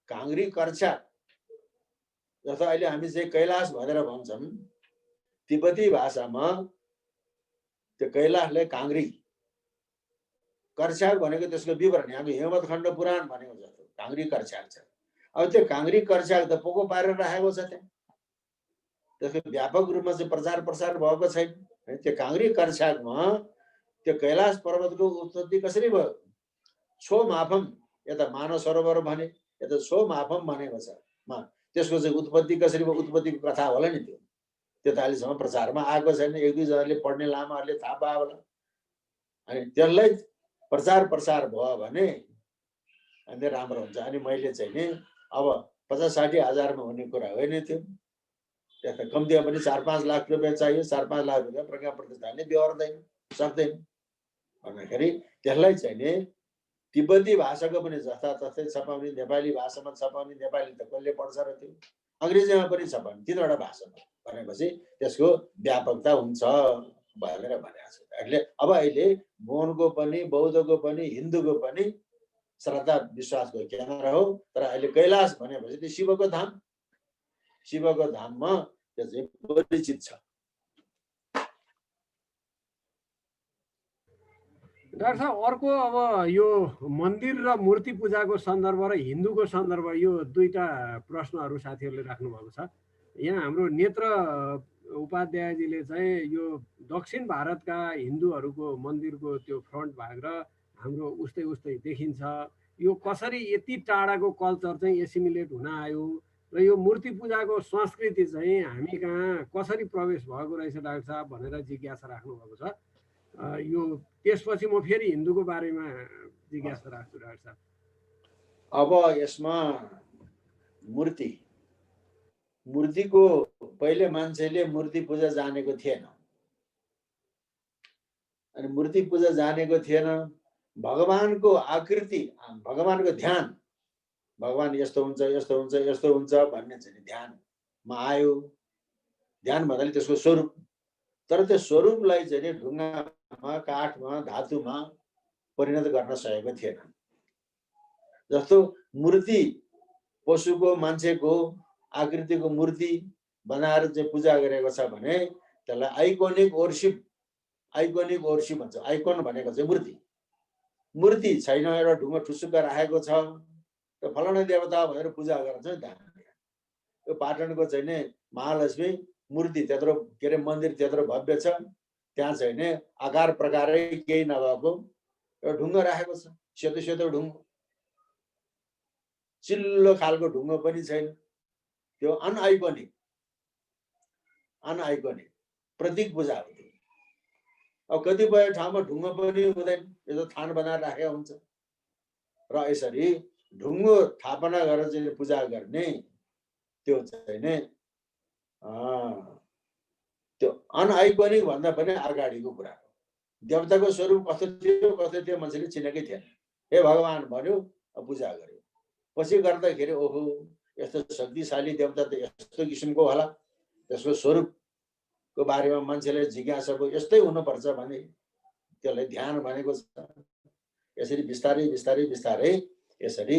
काङ्ग्री कर्छ्याक, जस्तो अहिले हामी चाहिँ कैलाश भनेर भन्छौँ, तिब्बती भाषामा त्यो कैलाशलाई काङ्ग्री, कर्छ्याक भनेको त्यसको विवरण हामी हेमवत खण्ड पुराण भनेको जस्तो काङ्ग्री कर्छ्याक छ। अब त्यो काङ्ग्री कर्छ्याक त पोको पारेर राखेको छ, त्यहाँ त्यसको व्यापक रूपमा चाहिँ प्रचार प्रसार भएको छैन। त्यो काङ्ग्री कर्छ्याकमा त्यो कैलाश पर्वतको उत्पत्ति कसरी भयो, छो माफम, यता मानव सरोवर भने, यता छो माफम भनेको छ, त्यसको चाहिँ उत्पत्ति कसरी भयो, उत्पत्तिको कथा होला नि, त्यो त अहिलेसम्म प्रचारमा आएको छैन, एक दुईजनाले पढ्ने लामाहरूले थाहा पायो होला। अनि त्यसलाई प्रचार प्रसार भयो भने अनि राम्रो हुन्छ। अनि मैले चाहिँ नि अब 50-60 हजारमा हुने कुरा होइन त्यो, त्यहाँ कम्तीमा पनि 4-5 लाख रुपियाँ चाहियो। 4-5 लाख रुपियाँ प्रज्ञा प्रतिष्ठानले बेहोर्दैन सक्दैन भन्दाखेरि त्यसलाई चाहिँ नि तिब्बती भाषाको पनि जताततै छपाउने, नेपाली भाषामा छपाउने, नेपाली त कसले पढ्छ र त्यो अङ्ग्रेजीमा पनि छपाउने, तीनवटा भाषामा भनेपछि त्यसको व्यापकता हुन्छ भनेर भनेको छ। अब अहिले मौनको पनि, बौद्धको पनि, हिन्दूको पनि श्रद्धा विश्वासको केन्द्र हो। तर अहिले कैलाश भनेपछि त्यो शिवको धाम, शिवको धाममा त्यो चाहिँ परिचित छ।
डाक्टर साहब, अर्को अब यो मन्दिर र मूर्ति पूजाको सन्दर्भ र हिन्दूको सन्दर्भ, यो दुईटा प्रश्नहरू साथीहरूले राख्नु भएको छ। यहाँ हाम्रो नेत्र उपाध्यायजीले चाहिँ यो दक्षिण भारतका हिन्दूहरूको मन्दिरको त्यो फ्रन्ट भाग र हाम्रो उस्तै उस्तै देखिन्छ, यो कसरी यति टाढाको कल्चर चाहिँ एसिमिलेट हुन आयो र यो मूर्ति पूजाको संस्कृति चाहिँ हामी कहाँ कसरी प्रवेश भएको रहेछ डाक्टर साहब भनेर जिज्ञासा राख्नु भएको छ। यो त्यसपछि म फेरि हिन्दूको बारेमा जिज्ञासा राख्छु डाक्टर साहब।
अब यसमा मूर्तिको पहिले मान्छेले मूर्ति पूजा जानेको थिएन, अनि मूर्ति पूजा जानेको थिएन, भगवानको आकृति, भगवानको ध्यान, भगवान यस्तो हुन्छ यस्तो हुन्छ यस्तो हुन्छ भन्ने चाहिँ ध्यानमा आयो। ध्यान भन्नाले त्यसको स्वरूप, तर त्यो स्वरूपलाई चाहिँ ढुङ्गामा, काठमा, धातुमा परिणत गर्न सकेको थिएन। जस्तो मूर्ति पशुको, मान्छेको आकृतिको मूर्ति बनाएर चाहिँ पूजा गरेको छ भने त्यसलाई आइकोनिक वर्शिप भन्छ। आइकोन भनेको चाहिँ मूर्ति छैन, एउटा ढुङ्गा ठुसुक्क राखेको छ, त्यो फलाना देवता भनेर पूजा गर्छ नि त। यो पाटनको चाहिँ नि महालक्ष्मी मूर्ति त्यत्रो के अरे मन्दिर त्यत्रो भव्य छ, त्यहाँ चाहिँ नि आकार प्रकारै केही नभएको एउटा ढुङ्गा राखेको छ, सेतो सेतो ढुङ्गो, चिल्लो खालको ढुङ्गो पनि छैन। त्यो अनआइकोनिक प्रतीक पूजा हो। अब कतिपय ठाउँमा ढुङ्गो पनि हुँदैन, यो थान बनाएर राखेको हुन्छ र यसरी ढुङ्गो थापना गरेर चाहिँ पूजा गर्ने त्यो चाहिँ नि त्यो अनआइकोनिक भन्दा पनि अगाडिको कुरा हो। देवताको स्वरूप कस्तो थियो मान्छेले चिनेकै थिएन। हे भगवान भन्यो, पूजा गर्यो। पछि गर्दाखेरि ओहो यस्तो शक्तिशाली देवता त यस्तो किसिमको होला, त्यसको स्वरूपको बारेमा मान्छेले जिज्ञासा भयो, यस्तै हुनुपर्छ भने त्यसलाई ध्यान भनेको छ। यसरी बिस्तारै बिस्तारै बिस्तारै यसरी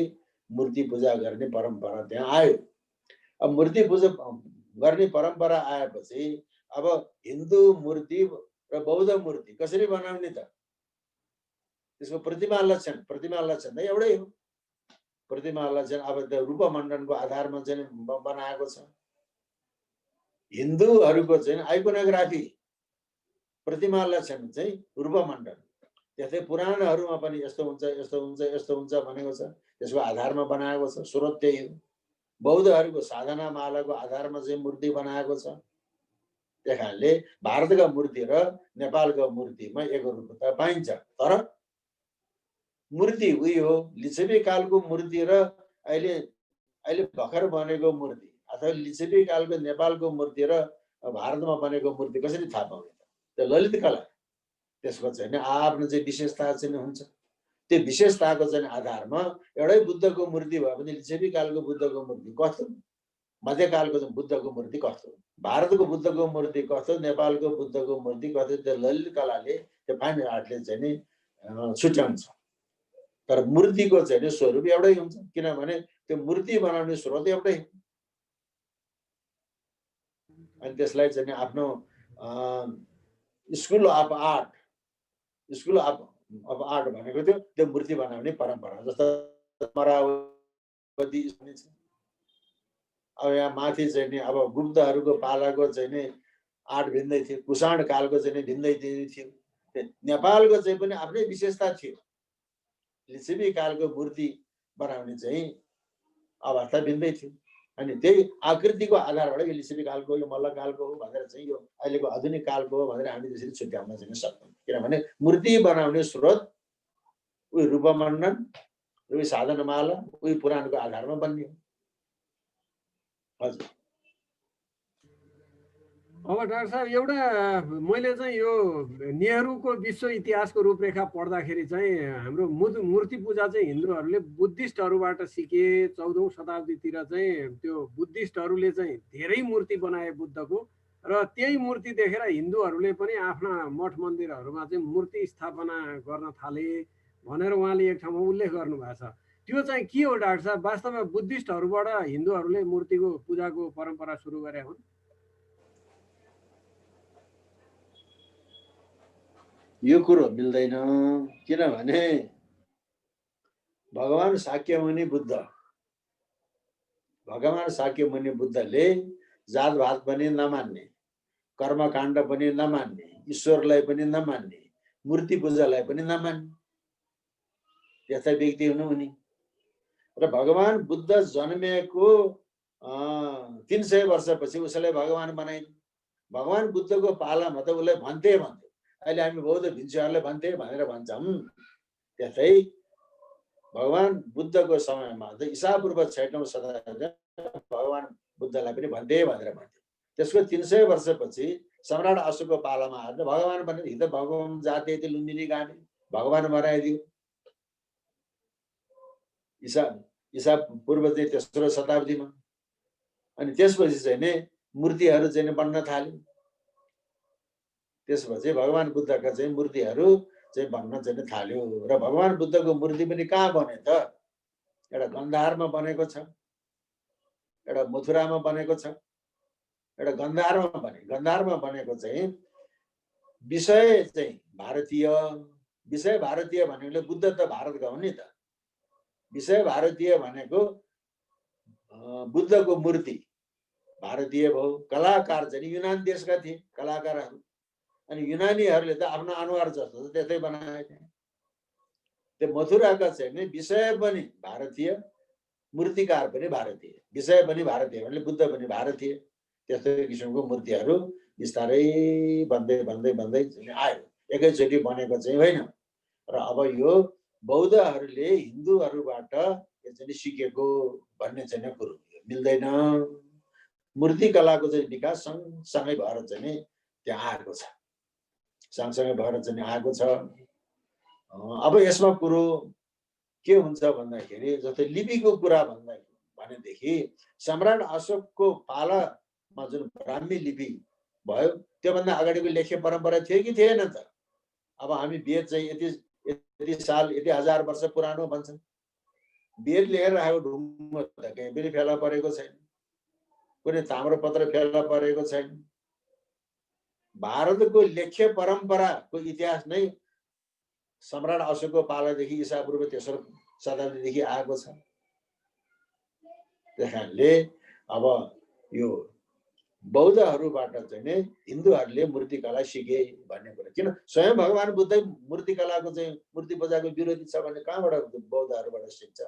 मूर्ति पूजा गर्ने परम्परा त्यहाँ आयो। अब मूर्ति पूजा गर्ने परम्परा आएपछि अब हिन्दू मूर्ति र बौद्ध मूर्ति कसरी बनाउने त? त्यसको प्रतिमा लक्षण त एउटै हो। प्रतिमा लक्षण अब त्यो रूपमण्डनको आधारमा चाहिँ बनाएको छ। हिन्दूहरूको चाहिँ आइकोनोग्राफी प्रतिमा लक्षण चाहिँ रूपमण्डन, त्यस्तै पुराणहरूमा पनि यस्तो हुन्छ यस्तो हुन्छ यस्तो हुन्छ भनेको छ, त्यसको आधारमा बनाएको छ, स्रोत त्यही हो। बौद्धहरूको साधना मालाको आधारमा चाहिँ मूर्ति बनाएको छ। त्यही कारणले भारतका मूर्ति र नेपालको मूर्तिमा एकरूपता पाइन्छ। तर मूर्ति उही हो, लिच्छवी कालको मूर्ति र अहिले भर्खर बनेको मूर्ति अथवा लिच्छवी कालको नेपालको मूर्ति र भारतमा बनेको मूर्ति कसरी थाहा पाउने त? त्यो ललित कला, त्यसको चाहिँ आफ्नो चाहिँ विशेषता चाहिँ हुन्छ। त्यो विशेषताको चाहिँ आधारमा एउटै बुद्धको मूर्ति भयो भने लिच्छवी कालको बुद्धको मूर्ति कस्तो, मध्यकालको चाहिँ बुद्धको मूर्ति कस्तो, भारतको बुद्धको मूर्ति कस्तो, नेपालको बुद्धको मूर्ति कस्तो, त्यो ललित कलाले, त्यो फाइन आर्टले चाहिँ नि छुट्याउँछ। तर मूर्तिको चाहिँ नि स्वरूप एउटै हुन्छ, किनभने त्यो मूर्ति बनाउने स्रोत एउटै। अनि त्यसलाई चाहिँ नि आफ्नो स्कुल अफ आर्ट भनेको त्यो मूर्ति बनाउने परम्परा। जस्तो मरावती छ, अब यहाँ माथि चाहिँ नि अब गुप्तहरूको पालाको चाहिँ नि आर्ट भिन्दै थियो, कुषाण कालको चाहिँ नि भिन्दै थियो, नेपालको चाहिँ पनि आफ्नै विशेषता थियो। लिच्छवी कालको मूर्ति बनाउने चाहिँ अवस्था भिन्दै थियो। अनि त्यही आकृतिको आधारबाट यो लिच्छवी कालको, यो मल्ल कालको हो भनेर चाहिँ यो अहिलेको आधुनिक कालको हो भनेर हामी त्यसरी छुट्याउन चाहिँ सक्दैनौँ, किनभने मूर्ति बनाउने स्रोत उही रूपमण्डन, उही साधनमाला, उही पुराणको आधारमा बन्ने हो। हजुर।
अब डाक्टर साहब एउटा मैले चाहिँ यो नेहरूको विश्व इतिहासको रूपरेखा पढ्दाखेरि चाहिँ हाम्रो मूर्ति पूजा चाहिँ हिन्दूहरूले बुद्धिस्टहरूबाट सिके। 14औं शताब्दीतिर चाहिँ त्यो बुद्धिस्टहरूले चाहिँ धेरै मूर्ति बनाए बुद्धको, र त्यही मूर्ति देखेर हिन्दूहरूले पनि आफ्ना मठ मन्दिरहरूमा चाहिँ मूर्ति स्थापना गर्न थाले भनेर उहाँले एक ठाउँमा उल्लेख गर्नुभएको छ। त्यो चाहिँ के हो डाक्टर साहब? वास्तवमा बुद्धिस्टहरूबाट हिन्दूहरूले मूर्तिको पूजाको परम्परा सुरु गरे हुन्?
यो कुरो मिल्दैन, किनभने भगवान शाक्यमुनि बुद्धले जातभात पनि नमान्ने, कर्मकाण्ड पनि नमान्ने, ईश्वरलाई पनि नमान्ने, मूर्ति पूजालाई पनि नमान्ने त्यस्ता व्यक्ति हुनु उनी। र भगवान बुद्ध जन्मेको 300 वर्षपछि उसलाई भगवान बनाइन्। भगवान बुद्धको पालामा त उसलाई भन्थे, अहिले हामी बौद्ध भिक्षुहरूले भन्थे भनेर भन्छौँ। त्यस्तै भगवान बुद्धको समयमा त ईसापूर्व 6औं शताब्दीमा भगवान बुद्धलाई पनि भन्थे भनेर भन्थे। त्यसको 300 वर्षपछि सम्राट अशोकको पालामा आएर भगवान भने हित भगवान जाते त्यो लुम्बिनी गाने भगवान बनाइदियो। ईसा पूर्व चाहिँ 3रो शताब्दीमा। अनि त्यसपछि चाहिँ नि मूर्तिहरू चाहिँ बन्न थाल्यो। त्यसपछि भगवान बुद्धका चाहिँ मूर्तिहरू चाहिँ बन्न चाहिँ थाल्यो। र भगवान बुद्धको मूर्ति पनि कहाँ बने त? एउटा गन्धारमा बनेको छ, एउटा मथुरामा बनेको छ, एउटा गन्धारमा बने। गन्धारमा बनेको चाहिँ विषय चाहिँ भारतीय भनेको बुद्ध त भारतका हो नि त। विषय भारतीय भनेको बुद्धको मूर्ति भारतीय भयो। कलाकार चाहिँ युनान देशका थिए कलाकारहरू। अनि युनानीहरूले त आफ्नो अनुहार जस्तो त्यस्तै बनाएका। त्यो मथुराका चाहिँ नि विषय पनि भारतीय, मूर्तिकार पनि भारतीय, विषय पनि भारतीय भने बुद्ध पनि भारतीय। त्यस्तै किसिमको मूर्तिहरू बिस्तारै बन्दै आयो। एकैचोटि बनेको चाहिँ होइन। र अब यो बौद्धहरूले हिन्दूहरूबाट यसरी सिकेको भन्ने चाहिँ कुरो मिल्दैन। मूर्तिकलाको चाहिँ विकास सँगसँगै भएर चाहिँ त्यहाँ आएको छ, सँगसँगै भएर चाहिँ आएको छ। अब यसमा कुरो के हुन्छ भन्दाखेरि जस्तै लिपिको कुरा भनेदेखि सम्राट अशोकको पालामा जुन ब्राह्मी लिपि भयो त्योभन्दा अगाडिको लेख्य परम्परा थियो कि थिएन त? अब हामी वेद चाहिँ यति साल यति हजार वर्ष पुरानो भन्छन्। वेद लेखेर राखेको ढुङ्गो त कहीँ पनि फेला परेको छैन, कुनै ताम्रपत्र फेला परेको छैन। भारतको लेख्य परम्पराको इतिहास नै सम्राट अशोकको पालादेखि ईसापूर्व 3रो शताब्दीदेखि आएको छ। त्यस कारणले अब यो बौद्धहरूबाट चाहिँ नै हिन्दूहरूले मूर्तिकला सिके भन्ने कुरा। किन स्वयं भगवान बुद्धै मूर्तिकलाको चाहिँ मूर्ति पूजाको विरोधी छ भने कहाँबाट बौद्धहरूबाट सिक्छ?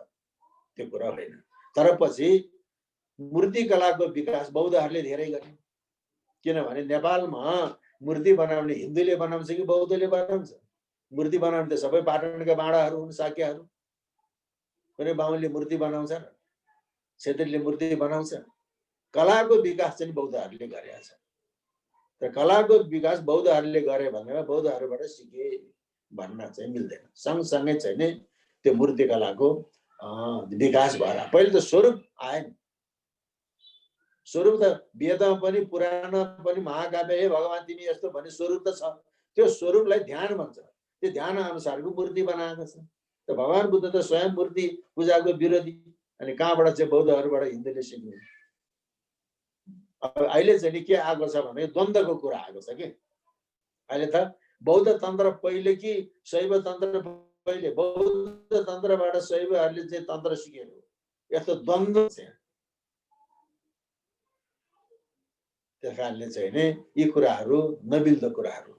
त्यो कुरा होइन। तर पछि मूर्तिकलाको विकास बौद्धहरूले धेरै गरे। किनभने नेपालमा मूर्ति बनाउने हिन्दूले बनाउँछ कि बौद्धले बनाउँछ? मूर्ति बनाउने त सबै पाटनका बाणाहरू हुन्, शाक्यहरू। कुनै बाहुनले मूर्ति बनाउँछ र क्षेत्रीले मूर्ति बनाउँछ? कलाको विकास चाहिँ बौद्धहरूले गरेका छ। र कलाको विकास बौद्धहरूले गरे भनेर बौद्धहरूबाट सिके भन्न चाहिँ मिल्दैन। सँगसँगै चाहिँ नि त्यो मूर्तिकलाको विकास भएर पहिले त स्वरूप आएन। स्वरूप त वेदमा पनि पुराणमा पनि महाकाव्य हे भगवान तिमी यस्तो भन्ने स्वरूप त छ। त्यो स्वरूपलाई ध्यान भन्छ। त्यो ध्यान अनुसारको मूर्ति बनाएको छ। त भगवान बुद्ध त स्वयं मूर्ति पूजाको विरोधी, अनि कहाँबाट चाहिँ बौद्धहरूबाट हिन्दूले सिक्नु? अब अहिले चाहिँ नि के आएको छ भने द्वन्द्वको कुरा आएको छ कि अहिले त बौद्ध तन्त्र पहिले कि शैव तन्त्र पहिले, बौद्ध तन्त्रबाट शैवहरूले चाहिँ तन्त्र सिकेको, यस्तो द्वन्द्व छ। त्यस कारणले चाहिँ नि यी कुराहरू नमिल्दो कुराहरू।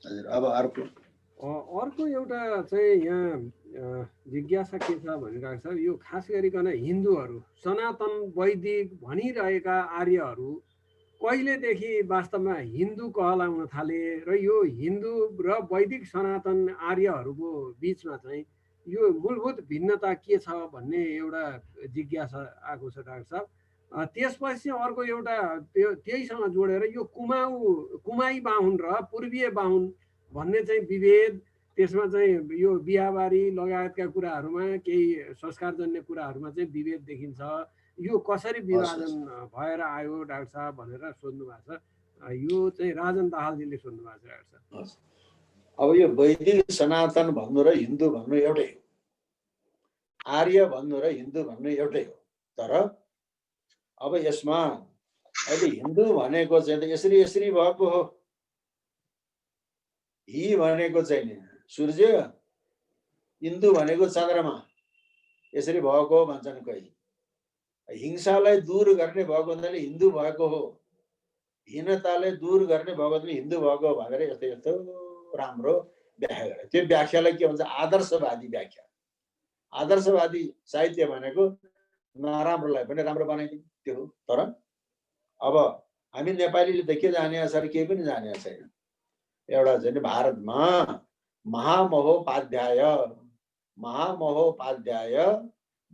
हजुर, अब
अर्को एउटा चाहिँ यहाँ जिज्ञासा के छ भनिरहेको छ, यो खास गरिकन हिन्दूहरू सनातन वैदिक भनिरहेका आर्यहरू कहिलेदेखि वास्तवमा हिन्दू कहलाउन थाले र यो हिन्दू र वैदिक सनातन आर्यहरूको बिचमा चाहिँ यो मूलभूत भिन्नता के छ भन्ने एउटा जिज्ञासा आएको छ डाक्टर साहब। त्यसपछि अर्को एउटा त्यहीसँग जोडेर यो कुमाई बाहुन र पूर्वीय बाहुन भन्ने चाहिँ विभेद, त्यसमा चाहिँ यो बिहाबारी लगायतका कुराहरूमा केही संस्कारजन्य कुराहरूमा चाहिँ विभेद देखिन्छ। यो कसरी विभाजन भएर आयो डाक्टर साहब भनेर सोध्नु भएको छ। यो चाहिँ राजन दाहालजीले सोध्नु भएको छ डाक्टर साहब।
अब यो वैदिक सनातन भन्नु र हिन्दू भन्नु एउटै हो, आर्य भन्नु र हिन्दू भन्नु एउटै हो। तर अब यसमा अहिले हिन्दू भनेको चाहिँ यसरी यसरी भएको हो, हि भनेको चाहिँ नि सूर्य, हिन्दू भनेको चन्द्रमा, यसरी भएको हो भन्छन् कोही। हिंसालाई दूर गर्ने भएको हुनाले हिन्दू भएको हो, हीनतालाई दूर गर्ने भएको हुनाले हिन्दू भएको हो भनेर यस्तो यस्तो राम्रो व्याख्या गरे। त्यो व्याख्यालाई के भन्छ? आदर्शवादी व्याख्या। आदर्शवादी साहित्य भनेको नराम्रोलाई पनि राम्रो बनाइदिने त्यो हो। तर अब हामी नेपालीले त के जाने छ र केही पनि जाने छैन। एउटा चाहिँ भारतमा महामहोपाध्याय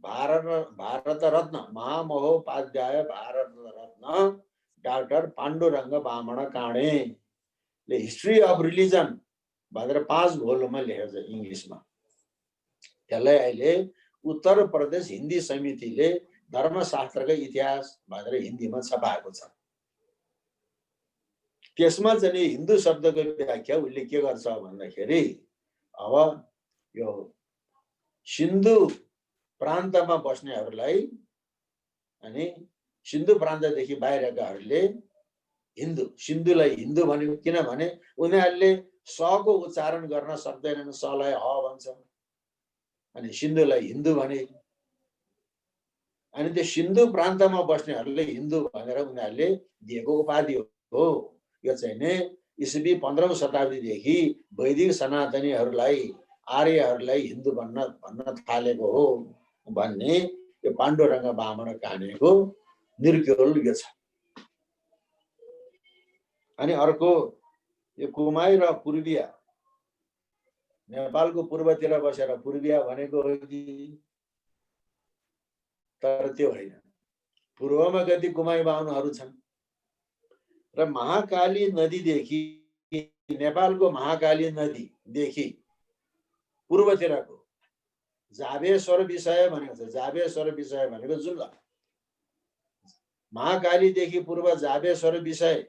भारत रत्न महामहोपाध्याय भारत रत्न डाक्टर पाण्डुरङ्ग बामन काणेले हिस्ट्री अफ रिलिजन भनेर 5 भोल्युममा लेखेको छ इङ्ग्लिसमा। त्यसलाई अहिले उत्तर प्रदेश हिन्दी समितिले धर्मशास्त्रको इतिहास भनेर हिन्दीमा छपाएको छ। त्यसमा चाहिँ हिन्दू शब्दको व्याख्या उसले के गर्छ भन्दाखेरि अब यो सिन्धु प्रान्तमा बस्नेहरूलाई अनि सिन्धु प्रान्तदेखि बाहिरकाहरूले हिन्दू, सिन्धुलाई हिन्दू भनेको किनभने उनीहरूले सको उच्चारण गर्न सक्दैनन्, सलाई ह भन्छ, अनि सिन्धुलाई हिन्दू भने। अनि त्यो सिन्धु प्रान्तमा बस्नेहरूले हिन्दू भनेर उनीहरूले दिएको उपाधि हो। यो चाहिँ नि इस्वी 15औं शताब्दीदेखि वैदिक सनातनीहरूलाई आर्यहरूलाई हिन्दू भन्न थालेको हो भन्ने यो पाण्डुरङ्ग बामन काणेको निर्क्युल यो छ। अनि अर्को यो कुमाई र पूर्विया, नेपालको पूर्वतिर बसेर पूर्विया भनेको हो कि? तर त्यो होइन। पूर्वमा कति कुमाई बाहुनहरू छन् र महाकाली नदीदेखि, नेपालको महाकाली नदीदेखि पूर्वतिरको जाबेश्वर विषय भनेको छ। जाबेश्वर विषय भनेको जुम्ला, महाकालीदेखि पूर्व जाबेश्वर विषय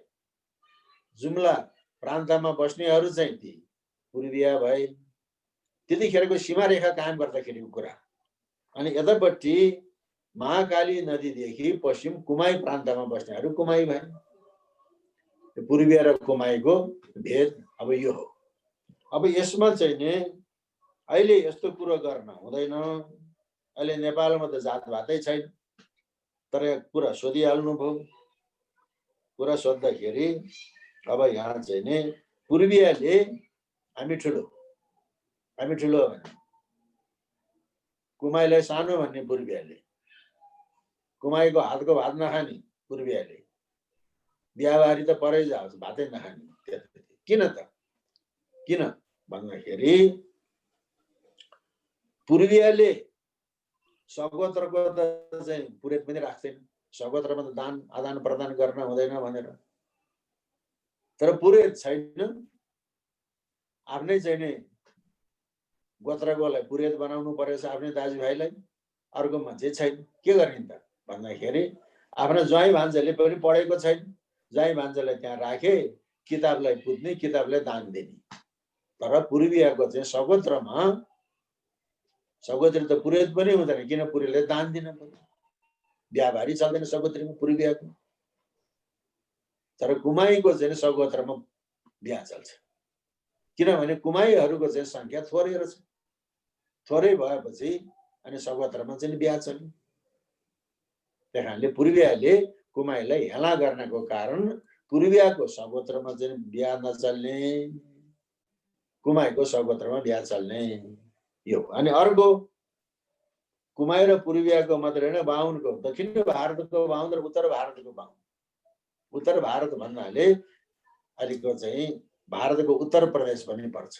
जुम्ला प्रान्तमा बस्नेहरू चाहिँ ती पूर्विया भए। त्यतिखेरको सीमारेखा कायम गर्दाखेरिको कुरा। अनि यतापट्टि महाकाली नदीदेखि पश्चिम कुमाई प्रान्तमा बस्नेहरू कुमाई भए। पूर्विया र कुमाईको भेद अब यो हो। अब यसमा चाहिँ नि अहिले यस्तो कुरो गर्न हुँदैन। अहिले नेपालमा त जातभातै छैन। तर कुरा सोधिहाल्नु भयो। कुरा सोद्धाखेरि अब यहाँ चाहिँ नि पूर्वियाले हामी ठुलो भने, कुमाईलाई सानो भन्ने पूर्वियाले, कुमाईको हातको भात नखाने पूर्वियाले, बिहाबारी त परै जाओस् भातै नखाने। किन त? किन भन्दाखेरि पूर्वियाले सगोत्रको त चाहिँ पुरेत पनि राख्दैन, सगोत्रमा त दान आदान प्रदान गर्न हुँदैन भनेर। तर पुरेत छैन, आफ्नै चाहिँ नि गोत्रकोलाई पुरेत बनाउनु परेछ आफ्नै दाजुभाइलाई, अर्को मान्छे छैन। के गर्ने त भन्दाखेरि आफ्ना ज्वाइँ भान्जाले पनि पढेको छैन, ज्वाइँ भान्जालाई त्यहाँ राखे, किताबलाई पुज्ने, किताबलाई दान दिने। तर पूर्वीयको चाहिँ सगोत्रमा सगोत्री त पुरोहित पनि हुँदैन, किन पुरोहितले दान दिन पर्यो, व्यापारी चल्दैन सगोत्रीमा पूर्वीयको। तर कुमाईको चाहिँ सगोत्रमा बिहा चल्छ, किनभने कुमाईहरूको चाहिँ संख्या थोरै रहेछ। थोरै भएपछि अनि सगोत्रमा चाहिँ बिहा चल्यो। त्यही कारणले पूर्वीयले कुमाईलाई हेला गर्नको कारण पूर्वीयको सगोत्रमा चाहिँ बिहा नचल्ने, कुमाईको सगोत्रमा बिहा चल्ने यो। अनि अर्को कुमाई र पूर्वीयको मात्र होइन, बाहुनको, दक्षिण भारतको बाहुन र उत्तर भारतको बाहुन। उत्तर भारत भन्नाले अहिलेको चाहिँ भारतको उत्तर प्रदेश पनि पर्छ।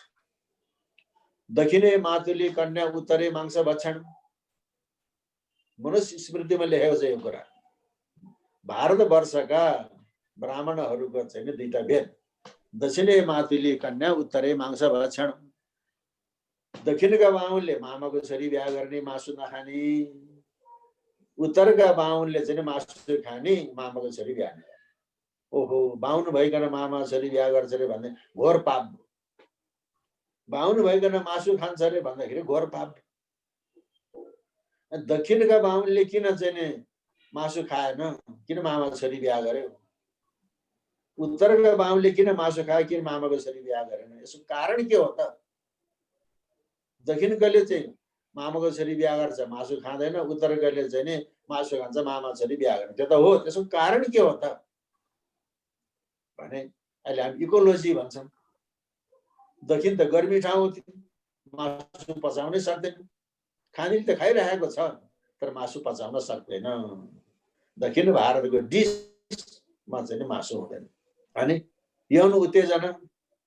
दक्षिणे मातुली कन्या, उत्तरे मांस भक्षण। मनुष्य स्मृतिमा लेखेको छ यो कुरा। भारतवर्षका ब्राह्मणहरूको चाहिँ दुईटा भेद, दक्षिणे मातुली कन्या, उत्तरे मांस भक्षण। दक्षिणका बाहुनले मामाको छोरी बिहा गर्ने, मासु नखाने। उत्तरका बाहुनले चाहिँ मासु खाने, मामाको छोरी बिहा गर्ने। ओहो, बाहुन भइकन मामा छोरी बिहा गर्छ अरे भन्ने घोर पाप। बाहुन भइकन मासु खान्छ अरे भन्दाखेरि घोर पाप। दक्षिणका बाहुनले किन चाहिँ मासु खाएन, किन मामा छोरी बिहा गर्यो? उत्तरका बाहुनले किन मासु खायो, किन मामाको छोरी बिहा गरेन? यसको कारण के हो त? दक्षिणकाले चाहिँ मामाको छोरी बिहा गर्छ, मासु खाँदैन। उत्तरकाले चाहिँ नि मासु खान्छ, मामा छोरी बिहा गर्ने। त्यो त हो। त्यसको कारण के हो त भने अहिले हामी इकोलोजी भन्छौँ। दक्षिण त गर्मी ठाउँ हो, मासु पचाउनै सक्दैन। खाने त खाइरहेको छ तर मासु पचाउन सक्दैन। दक्षिण भारतको डिसमा चाहिँ मासु हुँदैन। अनि यौन उत्तेजना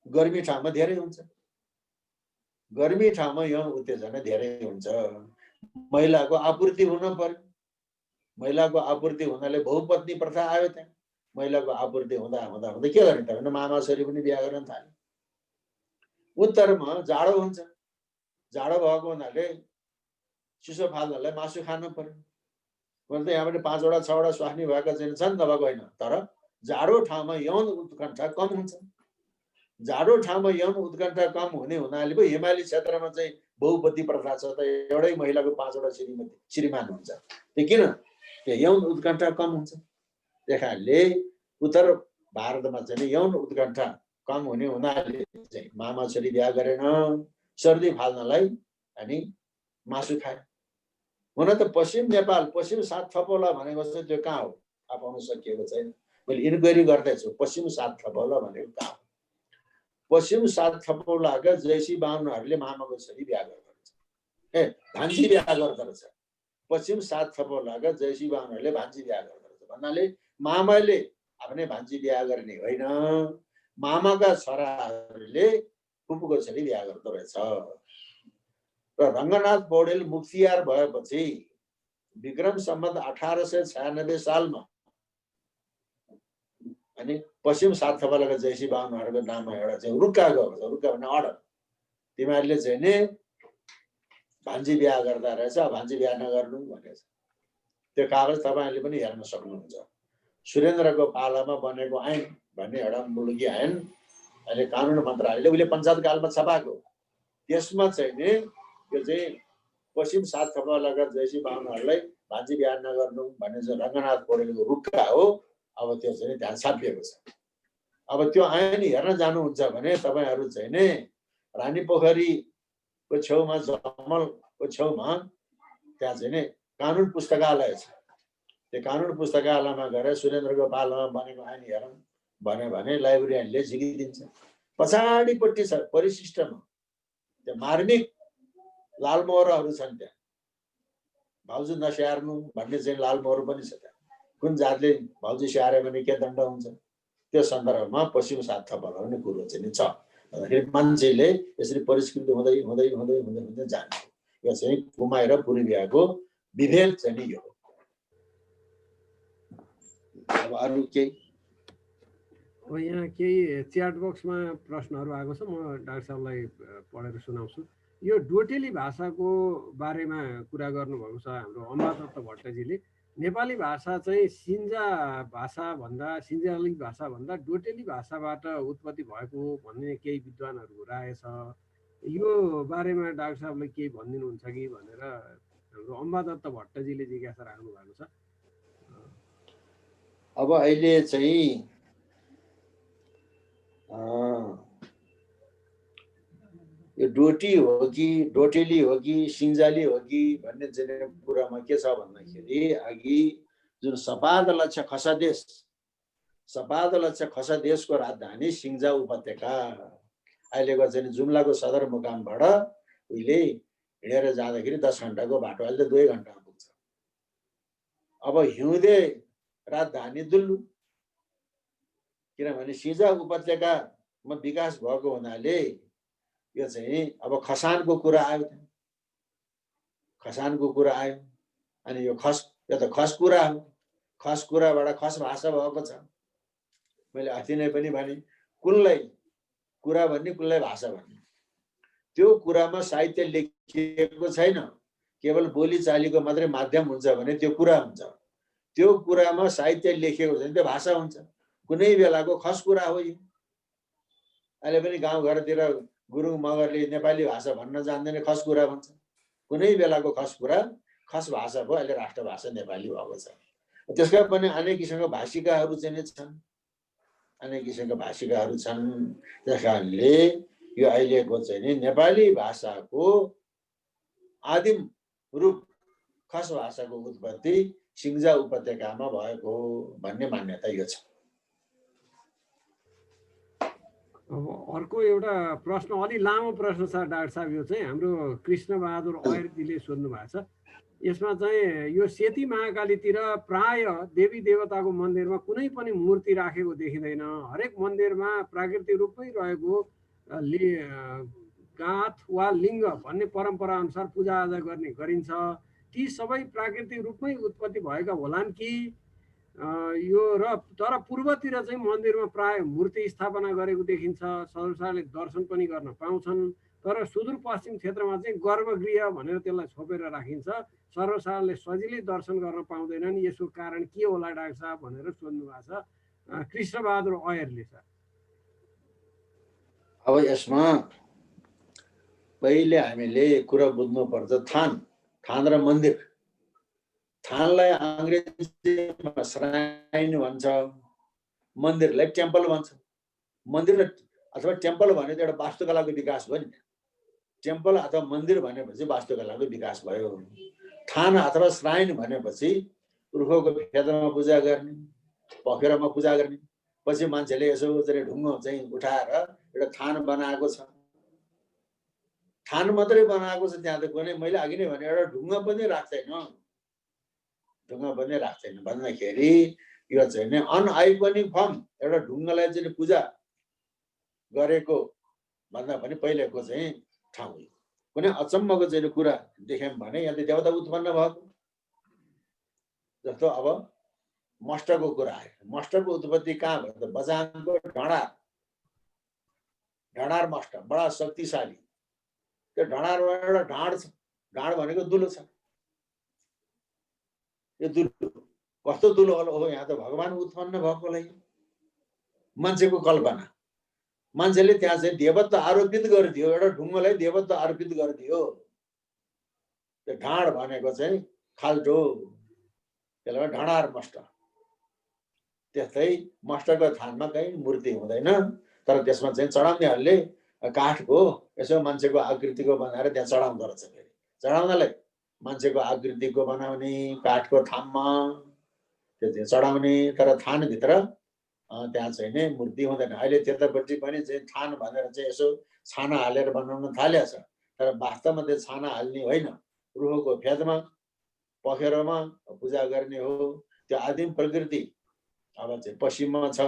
गर्मी ठाउँमा धेरै हुन्छ। गर्मी ठाउँमा यौन उत्तेजना धेरै हुन्छ। महिलाको आपूर्ति हुन पर्यो। महिलाको आपूर्ति हुनाले बहुपत्नी प्रथा आयो। त्यहाँ महिलाको आपूर्ति हुँदा हुँदा हुँदा के गर्ने त भने मामा छोरी पनि बिहा गर्न थाल्यो। उत्तरमा जाडो हुन्छ। जाडो भएको हुनाले चिसो फाल्नलाई मासु खानु पर्यो। मैले त यहाँबाट 5 वटा 6 वटा स्वास्नी भएका चाहिँ छन्, नभएको होइन। तर जाडो ठाउँमा यौन उत्कण्ठा कम हुन्छ। जाडो ठाउँमा यौन उत्कण्ठा कम हुने हुनाले पो हिमाली क्षेत्रमा चाहिँ बहुपति प्रथा छ त। एउटै महिलाको 5 वटा श्रीमान हुन्छ। त्यो किन? त्यो यौन उत्कण्ठा कम हुन्छ। त्यही कारणले उत्तर भारतमा चाहिँ यौन उत्कण्ठा कम हुने हुनाले चाहिँ मामा छोरी बिहा गरेन, सर्दी फाल्नलाई अनि मासु खाए। हुन त पश्चिम नेपाल, पश्चिम 7 थपौला भनेको चाहिँ त्यो कहाँ हो थाहा पाउन सकिएको छैन। मैले इन्क्वायरी गर्दैछु पश्चिम 7 थपौला भनेको कहाँ हो। पश्चिम 7 थपौलाका जैसी बाहुनहरूले मामाको छोरी बिहा गर्दो रहेछ। भान्जी बिहा गर्दो रहेछ। पश्चिम 7 थपौलाका जैसी बाहुनहरूले भान्जी बिहा गर्दो रहेछ भन्नाले मामाले आफ्नै भान्जी बिहा गर्ने होइन, मामाका छोराहरूले फुपूको छोरी बिहा गर्दो रहेछ। र रङ्गनाथ पौडेल मुक्तियार भएपछि विक्रम सम्बन्ध 1896 सालमा अनि पश्चिम 7 थपौलाका जैसी बाहुनहरूको नाममा एउटा चाहिँ रुक्का गएको छ। रुक्का भन्ने अर्डर, तिमीहरूले चाहिँ नि भान्जी बिहा गर्दा रहेछ, भान्जी बिहा नगर्नु भनेको छ। त्यो कागज तपाईँहरूले पनि हेर्न सक्नुहुन्छ। सुरेन्द्रको पालामा बनेको ऐन भन्ने एउटा मुलुकी ऐन अहिले कानुन मन्त्रालयले उहिले पञ्चायत कालमा छपाएको। त्यसमा चाहिँ नि यो चाहिँ पश्चिम 7 थपौलाका जैसी बाहुनहरूलाई भान्जी बिहा नगर्नु भन्ने चाहिँ रङ्गनाथ पौडेलको रुक्का हो। अब त्यो चाहिँ त्यहाँ छापिएको छ। अब त्यो ऐन हेर्न जानुहुन्छ भने तपाईँहरू चाहिँ नि रानी पोखरीको छेउमा, जमलको छेउमा त्यहाँ चाहिँ नि कानुन पुस्तकालय छ। त्यो कानुन पुस्तकालयमा गएर सुरेन्द्रको पालामा बनेको ऐन हेरौँ भन्यो भने लाइब्रेरियनले झिकिदिन्छ। पछाडिपट्टि छ परिशिष्टमा त्यो मार्मिक लालमोहरहरू छन्। त्यहाँ भाउजू नस्याहार्नु भन्ने चाहिँ लालमोहर पनि छ। त्यहाँ कुन जातले भाउजू स्याहार्यो भने के दण्ड हुन्छ, त्यो सन्दर्भमा पश्चिम 7 थपौला भन्ने कुरो चाहिँ नि छ। भन्दाखेरि मान्छेले यसरी परिष्कृत हुँदै हुँदै हुँदै हुँदै हुँदै जान्छ। यो चाहिँ कुमाई र पूर्वीयको विभेद चाहिँ नि यो। अब अरू केही?
अब यहाँ केही च्याट बक्समा प्रश्नहरू आएको छ, म डाक्टर साहबलाई पढेर सुनाउँछु। यो डोटेली भाषाको बारेमा कुरा गर्नुभएको छ हाम्रो अमलादत्त भट्टजीले। नेपाली भाषा चाहिँ सिन्जा भाषाभन्दा सिन्जाली भाषाभन्दा डोटेली भाषाबाट उत्पत्ति भएको भन्ने केही विद्वानहरूको राय छ। यो बारेमा डाक्टर साहबले केही भनिदिनुहुन्छ कि भनेर हाम्रो अम्बादत्त भट्टजीले जिज्ञासा राख्नु भएको छ।
अब अहिले चाहिँ यो डोटी हो कि डोटेली हो कि सिन्जाली हो कि भन्ने चाहिँ कुरामा के छ भन्दाखेरि अघि जुन सपादलक्ष खसदेशको राजधानी सिङ्जा उपत्यका, अहिलेको चाहिँ जुम्लाको सदरमुकामबाट उहिले हिँडेर जाँदाखेरि 10 घण्टाको बाटो, अहिले त 2 घण्टामा पुग्छ। अब हिउँदे राजधानी दुल्लु, किनभने सिङ्जा उपत्यकामा विकास भएको हुनाले यो चाहिँ अब खसानको कुरा आयो, अनि यो त खस कुरा हो। खस कुराबाट खस भाषा भएको छ। मैले अस्ति नै पनि भने कुनलाई कुरा भन्ने, कुनलाई भाषा भन्ने, त्यो कुरामा साहित्य लेखिएको छैन, केवल बोलीचालीको मात्रै माध्यम हुन्छ भने त्यो कुरा हुन्छ। त्यो कुरामा साहित्य लेखिएको छैन, त्यो भाषा हुन्छ। कुनै बेलाको खस कुरा हो यो। अहिले पनि गाउँघरतिर गुरुङ मगरले नेपाली भाषा भन्न जान्दैन, खस कुरा भन्छ। कुनै बेलाको खस कुरा खस भाषा भयो, अहिले राष्ट्रभाषा नेपाली भएको छ। त्यसका पनि अनेक किसिमका भाषिकाहरू चाहिँ छन्, त्यस कारणले यो अहिलेको चाहिँ नेपाली भाषाको आदिम रूप खस भाषाको उत्पत्ति सिङ्जा उपत्यकामा भएको भन्ने मान्यता यो छ।
अब अर्को एउटा प्रश्न, अलि लामो प्रश्न छ डाक्टर साहब। यो चाहिँ हाम्रो कृष्णबहादुर ऐरजीले सोध्नु भएको छ। यसमा चाहिँ यो सेती महाकालीतिर प्राय देवी देवताको मन्दिरमा कुनै पनि मूर्ति राखेको देखिँदैन। हरेक मन्दिरमा प्राकृतिक रूपमै रहेको गाथ वा लिङ्ग भन्ने परम्परा अनुसार पूजाआजा गर्ने गरिन्छ। ती सबै प्राकृतिक रूपमै उत्पत्ति भएका होलान् कि यो र तर पूर्वतिर चाहिँ मन्दिरमा प्राय मूर्ति स्थापना गरेको देखिन्छ। सर्वसाधारणले दर्शन पनि गर्न पाउँछन्, तर सुदूरपश्चिम क्षेत्रमा चाहिँ गर्भगृह भनेर त्यसलाई छोपेर राखिन्छ। सर्वसाधारणले सजिलै दर्शन गर्न पाउँदैनन्। यसको कारण के होला डाक्टर साहब भनेर सोध्नु भएको छ कृष्णबहादुर ऐरले। छ
अब यसमा पहिले हामीले कुरा बुझ्नुपर्छ, थान र मन्दिर। थानलाई अङ्ग्रेजीमा श्राइन भन्छ, मन्दिरलाई टेम्पल भन्छ। मन्दिर अथवा टेम्पल भनेको एउटा वास्तुकलाको विकास भयो नि। टेम्पल अथवा मन्दिर भनेपछि वास्तुकलाको विकास भयो। थान अथवा श्राइन भनेपछि रुखको फेदमा पूजा गर्ने, पखेरामा पूजा गर्ने। पछि मान्छेले यसो चाहिँ ढुङ्गो चाहिँ उठाएर एउटा थान बनाएको छ। थान मात्रै बनाएको छ त्यहाँ त कुनै, मैले अघि नै भने एउटा ढुङ्गा पनि राख्दैन भन्दाखेरि यो चाहिँ नि अनआइकोनिक फर्म, एउटा ढुङ्गालाई चाहिँ पूजा गरेको भन्दा पनि पहिलेको चाहिँ ठाउँ। कुनै अचम्मको चाहिँ कुरा देख्यौँ भने यहाँ त देवता उत्पन्न भएको जस्तो। अब मस्टको कुरा आयो। मस्टको उत्पत्ति कहाँ भयो त? बझाङको ढडार मस्ट बडा शक्तिशाली। त्यो ढडारमा एउटा ढाड छ। ढाड भनेको दुलो छ। यो दुलो कस्तो दुलो होला? हो, यहाँ त भगवान उत्पन्न भएकोलाई मान्छेको कल्पना। मान्छेले त्यहाँ चाहिँ देवत्व आरोपित गरिदियो, एउटा ढुङ्गालाई देवत्व आरोपित गरिदियो। त्यो ढाड भनेको चाहिँ खाल्टो, त्यसलाई ढडार मस्ट। त्यस्तै मस्टको थानमा कहीँ मूर्ति हुँदैन, तर त्यसमा चाहिँ चढाउनेहरूले काठको यसो मान्छेको आकृतिको बनाएर त्यहाँ चढाउँदो रहेछ। फेरि चढाउनलाई मान्छेको आकृतिको बनाउने काठको थाममा त्यो चाहिँ चढाउने, तर थानभित्र त्यहाँ चाहिँ नै मूर्ति हुँदैन। अहिले त्यतापट्टि पनि चाहिँ थान भनेर चाहिँ यसो छाना हालेर बनाउन थालेको छ, तर वास्तवमा त्यो छाना हाल्ने होइन। रुखको फेदमा पखेरोमा पूजा गर्ने हो। त्यो आदिम प्रकृति अब चाहिँ पश्चिममा छ।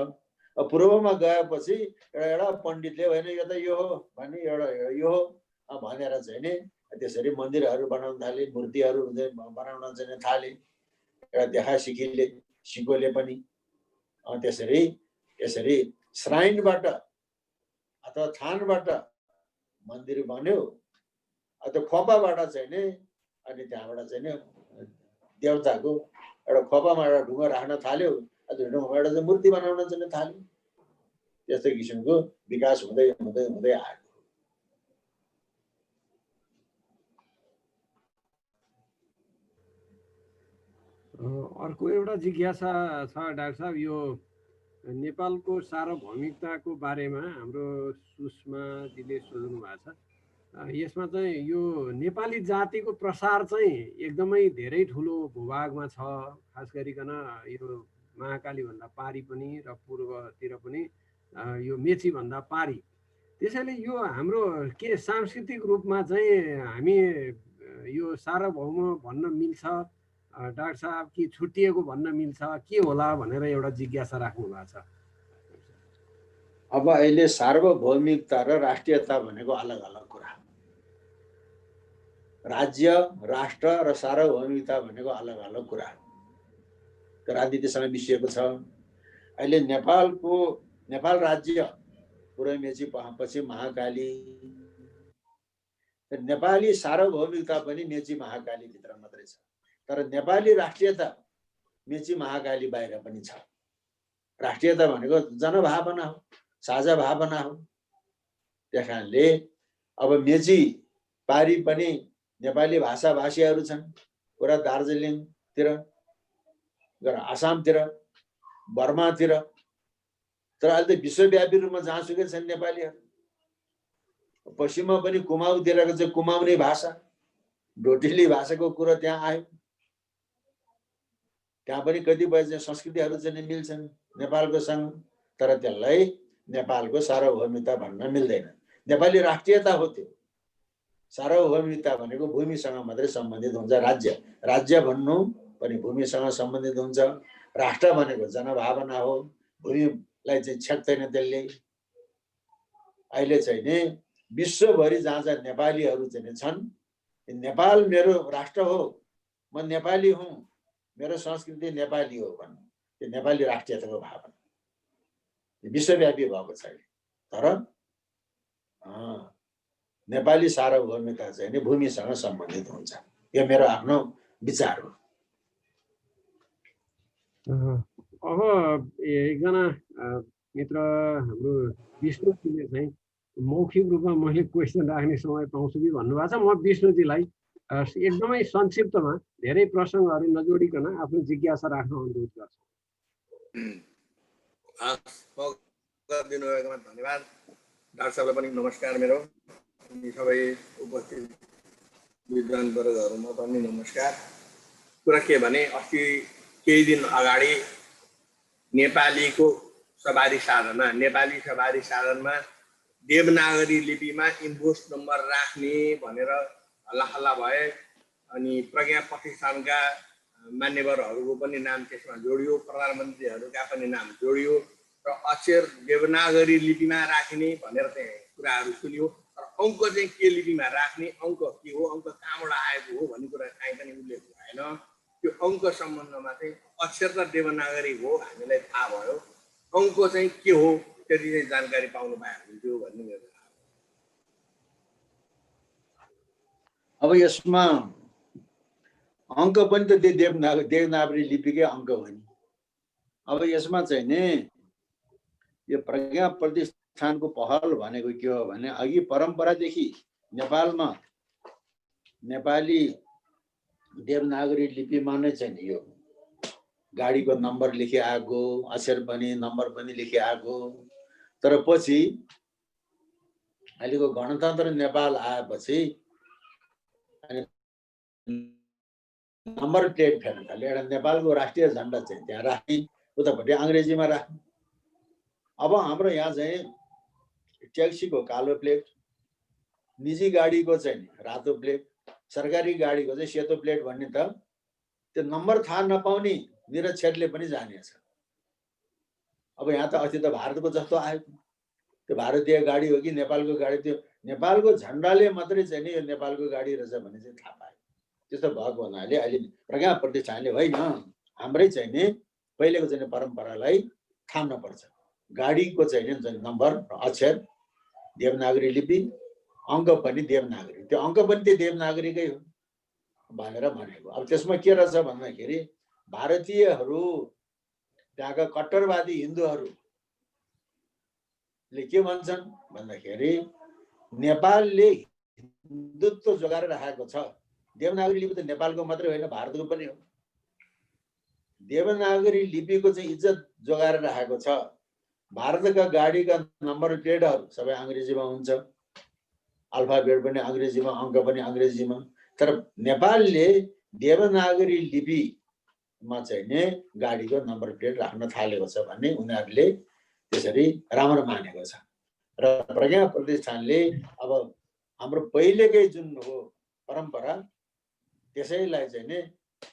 पूर्वमा गएपछि एउटा पण्डितले होइन यो त यो हो भने एउटा यो हो भनेर चाहिँ नि त्यसरी मन्दिरहरू बनाउन थाले, मूर्तिहरू बनाउन चाहिँ थाले। एउटा देखा सिकोले पनि त्यसरी यसरी श्राइनबाट अथवा थानबाट मन्दिर बन्यो। त्यो खोपाबाट चाहिँ नि अनि त्यहाँबाट चाहिँ नि देवताको एउटा खोपामा एउटा ढुङ्गा राख्न थाल्यो, ढुङ्गामा एउटा चाहिँ मूर्ति बनाउन चाहिँ थाल्यो। त्यस्तै किसिमको विकास हुँदै हुँदै हुँदै आयो।
अर्को एउटा जिज्ञासा छ डाक्टर साहब, यो नेपालको सार्वभौमिकताको बारेमा हाम्रो सुषमाजीले सोध्नु भएको छ। यसमा चाहिँ यो नेपाली जातिको प्रसार चाहिँ एकदमै धेरै ठुलो भूभागमा छ, खास गरिकन यो महाकाली भन्दा पारी पनि र पूर्वतिर पनि यो मेची भन्दा पारी। त्यसैले यो हाम्रो के सांस्कृतिक रूपमा चाहिँ हामी यो सार्वभौम भन्न मिल्छ डाक्टर साहब कि छुट्टिएको भन्न मिल्छ, के होला भनेर एउटा जिज्ञासा राख्नु भएको छ।
अब अहिले सार्वभौमिकता र राष्ट्रियता भनेको अलग अलग कुरा। राज्य, राष्ट्र र सार्वभौमिकता भनेको अलग अलग कुरा। राजनीतिसँग मिसिएको छ। अहिले नेपाल राज्य पूर्व मेची पछि महाकाली, नेपाली सार्वभौमिकता पनि मेची महाकाली भित्र मात्रै छ। तर नेपाली राष्ट्रियता मेची महाकाली बाहिर पनि छ। राष्ट्रियता भनेको जनभावना हो, साझा भावना हो। त्यस कारणले अब मेची पारी पनि नेपाली भाषाभाषीहरू छन्, पुरा दार्जिलिङतिर, आसामतिर, बर्मातिर। तर अहिले त विश्वव्यापी रूपमा जहाँसुकै छन् नेपालीहरू। पश्चिममा पनि कुमाउँतिरको चाहिँ कुमाउने भाषा, डोटेली भाषाको कुरो त्यहाँ आयो। त्यहाँ पनि कतिपय चाहिँ संस्कृतिहरू चाहिँ मिल्छन् नेपालको सँग, तर त्यसलाई नेपालको सार्वभौमिकता भन्न मिल्दैन। नेपाली राष्ट्रियता हो त्यो। सार्वभौमिकता भनेको भूमिसँग मात्रै सम्बन्धित हुन्छ। राज्य भन्नु पनि भूमिसँग सम्बन्धित हुन्छ। राष्ट्र भनेको जनभावना हो, भूमिलाई चाहिँ छेक्दैन त्यसले। अहिले चाहिँ नि विश्वभरि जहाँ जहाँ नेपालीहरू चाहिँ छन्, नेपाल मेरो राष्ट्र हो, म नेपाली हुँ, मेरो संस्कृति नेपाली हो भन्नु, त्यो नेपाली राष्ट्रियताको भावना विश्वव्यापी भएको छैन। तर नेपाली सार्वभौमिकता चाहिँ नि भूमिसँग सम्बन्धित हुन्छ। यो मेरो आफ्नो विचार हो।
अब एकजना मित्र हाम्रो विष्णुजीले चाहिँ मौखिक रूपमा मैले क्वेसन राख्ने समय पाउँछु कि भन्नुभएको छ। म विष्णुजीलाई एकदमै संक्षिप्तमा धेरै प्रसङ्गहरू नजोडिकन आफ्नो जिज्ञासा राख्न अनुरोध गर्छु।
दिनुभएकोमा धन्यवाद। डाक्टर साहबलाई पनि नमस्कार मेरो, सबै उपस्थित विद्वानवर्गहरूमा पनि नमस्कार। कुरा के भने अस्ति केही दिन अगाडि नेपाली सवारी साधनमा देवनागरी लिपिमा इन्भोइस नम्बर राख्ने भनेर हल्ला हल्ला भए। अनि प्रज्ञा प्रतिष्ठानका मान्यवरहरूको पनि नाम त्यसमा जोडियो, प्रधानमन्त्रीहरूका पनि नाम जोडियो र अक्षर देवनागरी लिपिमा राख्ने भनेर चाहिँ कुराहरू सुनियो। तर अङ्क चाहिँ के लिपिमा राख्ने, अङ्क के हो, अङ्क कहाँबाट आएको हो भन्ने कुरा कहीँ पनि उल्लेख भएन। त्यो अङ्क सम्बन्धमा चाहिँ अक्षर त देवनागरी हो हामीलाई थाहा भयो, अङ्क चाहिँ के हो त्यति चाहिँ जानकारी पाउनु पाए हुन्थ्यो भन्ने मेरो।
अब यसमा अङ्क पनि त देवनागरी लिपिकै अङ्क हो नि। अब यसमा चाहिँ नि यो प्रज्ञा प्रतिष्ठानको पहल भनेको के हो भने, अघि परम्परादेखि नेपालमा नेपाली देवनागरी लिपिमा नै चाहिँ यो गाडीको नम्बर लेखिआएको, अक्षर पनि नम्बर पनि लेखिआएको। तर पछि अहिलेको गणतन्त्र नेपाल आएपछि नम्बर प्लेट फेर्न थाल्यो। एउटा नेपालको राष्ट्रिय झन्डा चाहिँ त्यहाँ राख्ने, उतापट्टि अङ्ग्रेजीमा राख्ने। अब हाम्रो यहाँ चाहिँ ट्याक्सीको कालो प्लेट, निजी गाडीको चाहिँ रातो प्लेट, सरकारी गाडीको चाहिँ सेतो प्लेट भन्ने त त्यो नम्बर थाहा नपाउने निरक्षरले पनि जानेछ। अब यहाँ त अस्ति त भारतको जस्तो आयो, त्यो भारतीय गाडी हो कि नेपालको गाडी, त्यो नेपालको झन्डाले मात्रै चाहिँ नि यो नेपालको गाडी रहेछ भन्ने चाहिँ थाहा पायो। त्यस्तो भएको हुनाले अहिले प्रज्ञा प्रतिष्ठानले होइन, हाम्रै चाहिँ नि पहिलेको चाहिँ परम्परालाई थाम्न पर्छ। गाडीको चाहिँ नि नम्बर, अक्षर देवनागरी लिपि, अङ्क पनि देवनागरी, त्यो अङ्क पनि त्यो देवनागरीकै हो भनेर भनेको। अब त्यसमा के रहेछ भन्दाखेरि भारतीयहरू त्यहाँका कट्टरवादी हिन्दूहरूले के भन्छन् भन्दाखेरि नेपालले हिन्दुत्व जोगाएर राखेको छ। देवनागरी लिपि त नेपालको मात्रै होइन, भारतको पनि हो। देवनागरी लिपिको चाहिँ इज्जत जोगाएर राखेको छ। भारतका गाडीका नम्बर प्लेटहरू सबै अङ्ग्रेजीमा हुन्छ, अल्फाबेट पनि अङ्ग्रेजीमा, अङ्क पनि अङ्ग्रेजीमा। तर नेपालले देवनागरी लिपिमा चाहिँ नि गाडीको नम्बर प्लेट राख्न थालेको छ भन्ने उनीहरूले त्यसरी राम्रो मानेको छ। र प्रज्ञा प्रतिष्ठानले अब हाम्रो पहिलेकै जुन हो परम्परा त्यसैलाई चाहिँ नि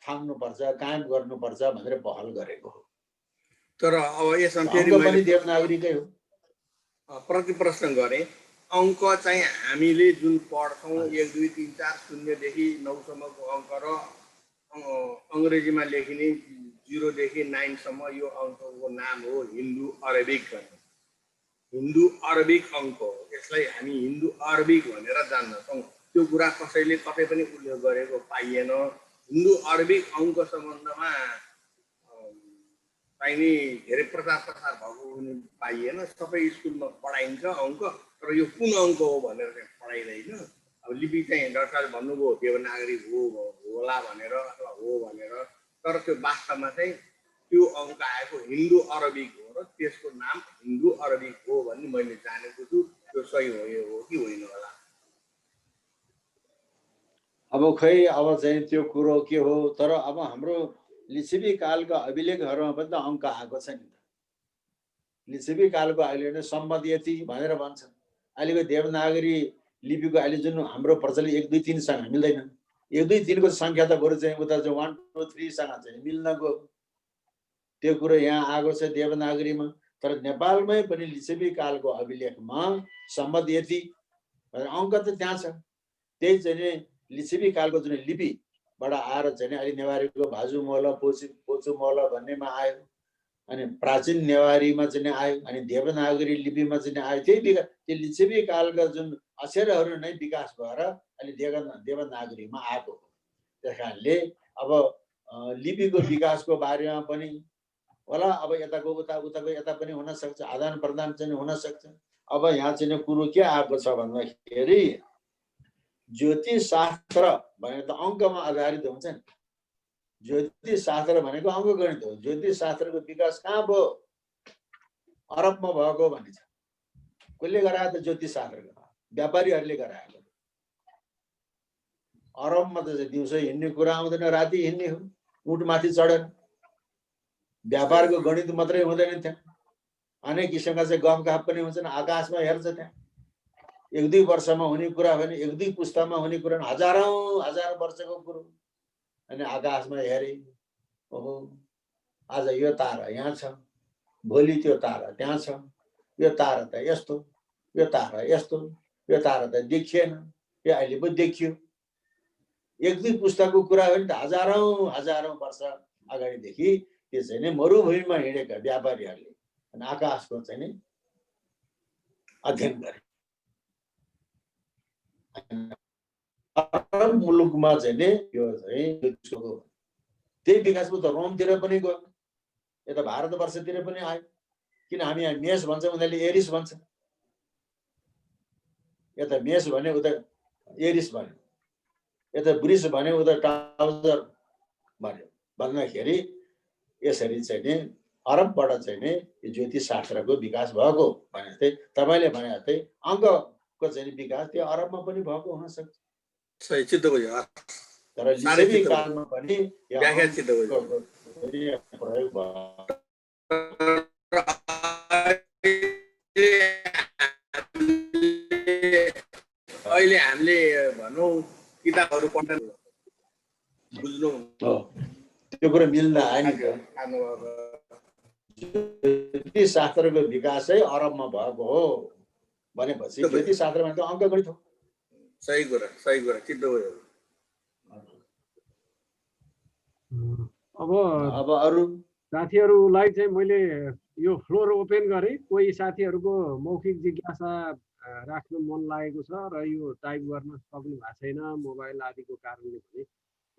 थाम्नुपर्छ, कायम गर्नुपर्छ भनेर पहल गरेको हो।
तर अब यसमा फेरि
मैले देवनागरीकै हो।
प्रति प्रश्न गरेँ, अङ्क चाहिँ हामीले जुन पढ्छौँ 1 2 3 4 0देखि 9 सम्मको अङ्क र अङ्ग्रेजीमा लेखिने 0 देखि 9 सम्म यो अङ्कको नाम हो हिन्दू अरबिक। हिन्दू अरबिक अङ्क हो। यसलाई हामी हिन्दू अरबिक भनेर जान्दछौँ। त्यो कुरा कसैले कतै पनि उल्लेख गरेको पाइएन। हिन्दू अरबिक अङ्क सम्बन्धमा चाहिने धेरै प्रचार प्रसार भएको पनि पाइएन। सबै स्कुलमा पढाइन्छ अङ्क, तर यो कुन अङ्क हो भनेर चाहिँ पढाइँदैन। अब लिपि चाहिँ डाक्टरले भन्नुभयो देवनागरी होला भनेर अथवा हो भनेर, तर त्यो वास्तवमा चाहिँ त्यो अङ्क आएको हिन्दू अरबिक हो र त्यसको नाम हिन्दू अरबिक हो भन्ने मैले जानेको छु। त्यो सही हो कि होइन होला?
अब खै अब चाहिँ त्यो कुरो के हो, तर अब हाम्रो लिच्छवी कालका अभिलेखहरूमा पनि त अङ्क आएको छ नि त। लिच्छवी कालको अहिले नै सम्मत यति भनेर भन्छ। अहिलेको देवनागरी लिपिको अहिले जुन हाम्रो प्रचलित 1 2 3 सँग मिल्दैन। 1 2 3 को सङ्ख्या त बरु चाहिँ उता चाहिँ 1 2 3 सँग चाहिँ मिल्नको त्यो कुरो यहाँ आएको छ देवनागरीमा। तर नेपालमै पनि लिच्छवी कालको अभिलेखमा सम्मत यति भनेर अङ्क त त्यहाँ छ। त्यही चाहिँ नि लिच्छवी कालको जुन लिपिबाट आएर चाहिँ अहिले नेवारीको भाजु मोहला पोचु मोहला भन्नेमा आयो, अनि प्राचीन नेवारीमा चाहिँ आयो, अनि देवनागरी लिपिमा चाहिँ आयो। त्यही विकास त्यो लिच्छवी कालका जुन अक्षरहरू नै विकास भएर अहिले देवनागरीमा आएको हो। त्यस कारणले अब लिपिको विकासको बारेमा पनि होला, अब यताको उताको यता पनि हुन सक्छ, आदान प्रदान चाहिँ हुन सक्छ। अब यहाँ चाहिँ कुरो के आएको छ भन्दाखेरि ज्योतिष शास्त्र भनेको त अङ्कमा आधारित हुन्छ नि। ज्योतिष शास्त्र भनेको अङ्क गणित हो। ज्योतिष शास्त्रको विकास कहाँ भयो? अरबमा भएको भनिन्छ। कसले गरायो त ज्योतिष शास्त्रको? व्यापारीहरूले गराएको। अरबमा त दिउँसो हिँड्ने कुरा आउँदैन, राति हिँड्ने हो, उठमाथि चढेर। व्यापारको गणित मात्रै हुँदैन त्यहाँ, अनेक किसिमका चाहिँ गफगाफ पनि हुन्छन्। आकाशमा हेर्छ त्यहाँ 1 2 वर्षमा हुने कुरा होइन, 1 2 पुस्तामा हुने कुरा, हजार वर्षको कुरो। अनि आकाशमा हेरे, ओहो आज यो तारा यहाँ छ, भोलि त्यो तारा त्यहाँ छ, यो तारा त यस्तो, यो तारा यस्तो, यो तारा त देखिएन, यो अहिले पो देखियो। 1 2 पुस्ताको कुरा हो नि त। हजारौं वर्ष अगाडिदेखि त्यो चाहिँ नि मरुभूमिमा हिँडेका व्यापारीहरूले अनि आकाशको चाहिँ नि अध्ययन गरे। अरब मुलुकमा चाहिँ नि यो चाहिँ त्यही विकास त रोमतिर पनि गयो, यता भारतवर्षतिर पनि आयो। किन हामी यहाँ मेष भन्छौँ, उनीहरूले एरिस भन्छ। यता मेष भने उता एरिस भन्यो, यता वृष भन्यो उता ट्राउजर भन्यो। भन्दाखेरि यसरी चाहिँ नि अरबबाट चाहिँ नि यो ज्योतिष शास्त्रको विकास भएको भने जस्तै तपाईँले भने जस्तै अङ्कको चाहिँ विकास त्यो अरबमा पनि भएको हुन सक्छ।
सही चित्त बुझ्यो।
तर लिच्छवी कालमा पनि
व्याख्या चित्त बुझ्यो।
प्रयोग भयो।
अहिले हामीले भनौँ किताबहरू पढ्न बुझ्नु
त्यो कुरा मिल्दा आयो नि त। ज्योतिष शास्त्रको विकासै अरबमा भएको हो भनेपछि ज्योतिष शास्त्र भनेको अङ्क गणित हो।
सही कुरा चित्त भयो।
अब
अरू
साथीहरूलाई चाहिँ मैले यो फ्लोर ओपन गरेँ। कोही साथीहरूको मौखिक जिज्ञासा राख्न मन लागेको छ र यो टाइप गर्न सक्नु भएको छैन मोबाइल आदिको कारणले भने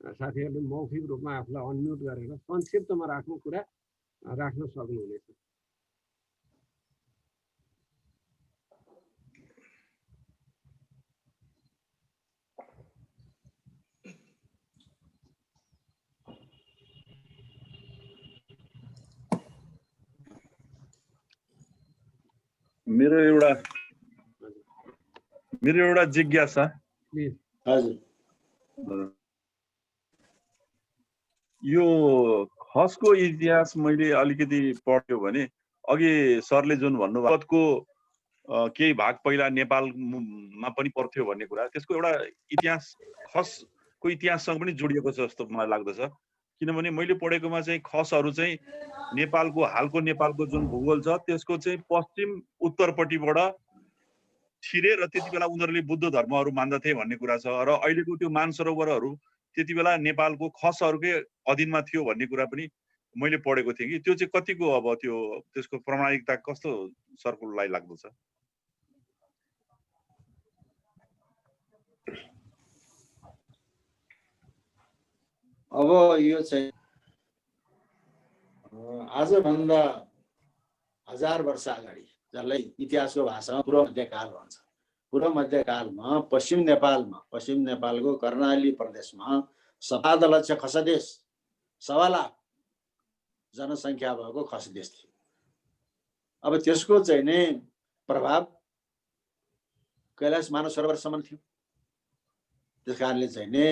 साथीहरूले मौखिक रूपमा आफूलाई अनम्युट गरेर संक्षिप्तमा राख्नु कुरा राख्न सक्नुहुनेछ।
मेरो एउटा जिज्ञासा।
हजुर,
यो खसको इतिहास मैले अलिकति पढ्यो भने अघि सरले जुन भन्नुभएको केही भाग पहिला नेपालमा पनि पर्थ्यो भन्ने कुरा, त्यसको एउटा इतिहास खसको इतिहाससँग पनि जोडिएको छ जस्तो मलाई लाग्दछ। किनभने मैले पढेकोमा चाहिँ खसहरू चाहिँ नेपालको हालको नेपालको जुन भूगोल छ त्यसको चाहिँ पश्चिम उत्तरपट्टिबाट छिरे र त्यति बेला उनीहरूले बुद्ध धर्महरू मान्दथे भन्ने कुरा छ। र अहिलेको त्यो मानसरोवरहरू त्यति बेला नेपालको खसहरूकै अधीनमा थियो भन्ने कुरा पनि मैले पढेको थिएँ कि त्यो चाहिँ कतिको अब त्यसको प्रामाणिकता कस्तो सरलाई लाग्दछ?
अब यो चाहिँ आजभन्दा 1000 वर्ष अगाडि, जसलाई इतिहासको भाषामा पूर्व मध्यकाल भन्छ, पूर्व मध्यकालमा पश्चिम नेपालको कर्णाली प्रदेशमा 7 लक्ष खसदेश, 1.25 लाख जनसङ्ख्या भएको खसदेश थियो। अब त्यसको चाहिँ नि प्रभाव कैलाश मानसरोवरसम्म थियो। त्यस कारणले चाहिँ नि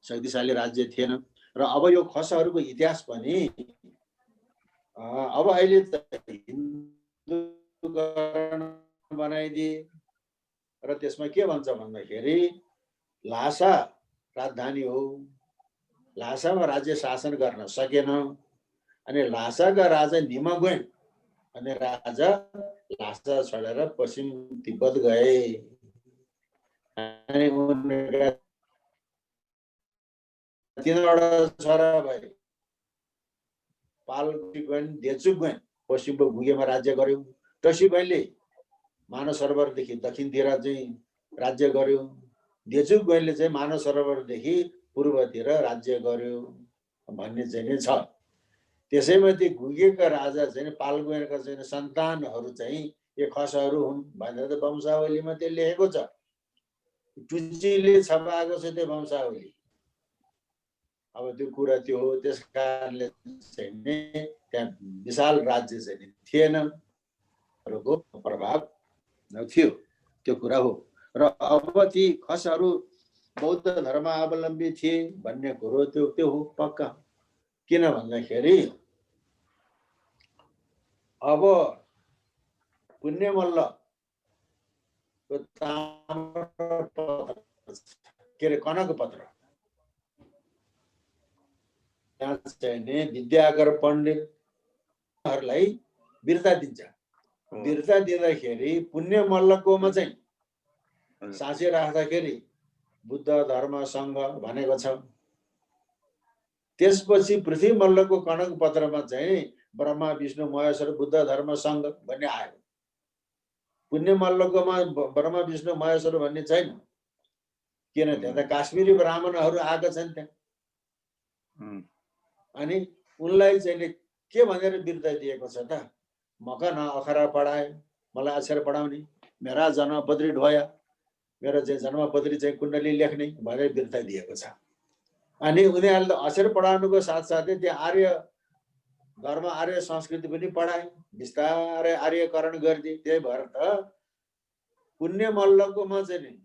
शक्तिशाली राज्य थिएन। र अब यो खसहरूको इतिहास पनि अब अहिले हिन्दूकरण बनाइदिए र त्यसमा के भन्छ भन्दाखेरि ल्हासा राजधानी हो, ल्हासामा राज्य शासन गर्न सकेन, अनि ल्हासाका राजा निमगोइन अनि राजा ल्हासा छोडेर पश्चिम तिब्बत गए। अनि उनका 3वटा छोरा भए, पालगोइन, देचुगोइन पश्चिमको गुगेमा राज्य गर्यो, टसीगोइनले मानसरोवरदेखि दक्षिणतिर चाहिँ राज्य गर्यो, देचुगोइनले चाहिँ मानसरोवरदेखि पूर्वतिर राज्य गर्यो भन्ने चाहिँ नि छ। त्यसैमा ती गुगेका राजा चाहिँ पालगोइनका चाहिँ सन्तानहरू चाहिँ यो खसहरू हुन् भनेर त वंशावलीमा त्यो लेखेको छ। टुचीले छपाएको छ त्यो वंशावली। अब त्यो कुरा त्यो हो। त्यस कारणले चाहिँ नि त्यहाँ विशाल राज्य चाहिँ थिएन, प्रभाव थियो, त्यो कुरा हो। र अब ती खसहरू बौद्ध धर्मावलम्बी थिए भन्ने कुरो त्यो हो पक्का। किन भन्दाखेरि अब पुण्यमल्ल के अरे कनकपत्र चाहिँ विद्यागर पण्डितहरूलाई बिर्ता दिन्छ। बिर्ता दिँदाखेरि पुण्यमल्लकोमा चाहिँ साँचे राख्दाखेरि बुद्ध धर्म सङ्घ भनेको छ। त्यसपछि पृथ्वी मल्लको कनक पत्रमा चाहिँ ब्रह्मा विष्णु महेश्वर बुद्ध धर्म सङ्घ भन्ने आयो। पुण्य मल्लकोमा ब्रह्मा विष्णु महेश्वर भन्ने छैन। किन त्यहाँ त काश्मीरी ब्राह्मणहरू आएका छन् त्यहाँ। अनि उनलाई चाहिँ के भनेर बिर्ता दिएको छ त? मका न अखरा पढाए, मलाई अक्षर पढाउने, मेरा जन्मपत्री ढोया, मेरो चाहिँ जन्मपत्री चाहिँ कुण्डली लेख्ने भनेर बिर्ता दिएको छ। अनि उनीहरूले अक्षर पढाउनुको साथसाथै त्यो आर्य धर्म आर्य संस्कृति पनि पढाए, बिस्तारै आर्यकरण गरिदिए। त्यही भएर त पुण्य मल्लकोमा चाहिँ नि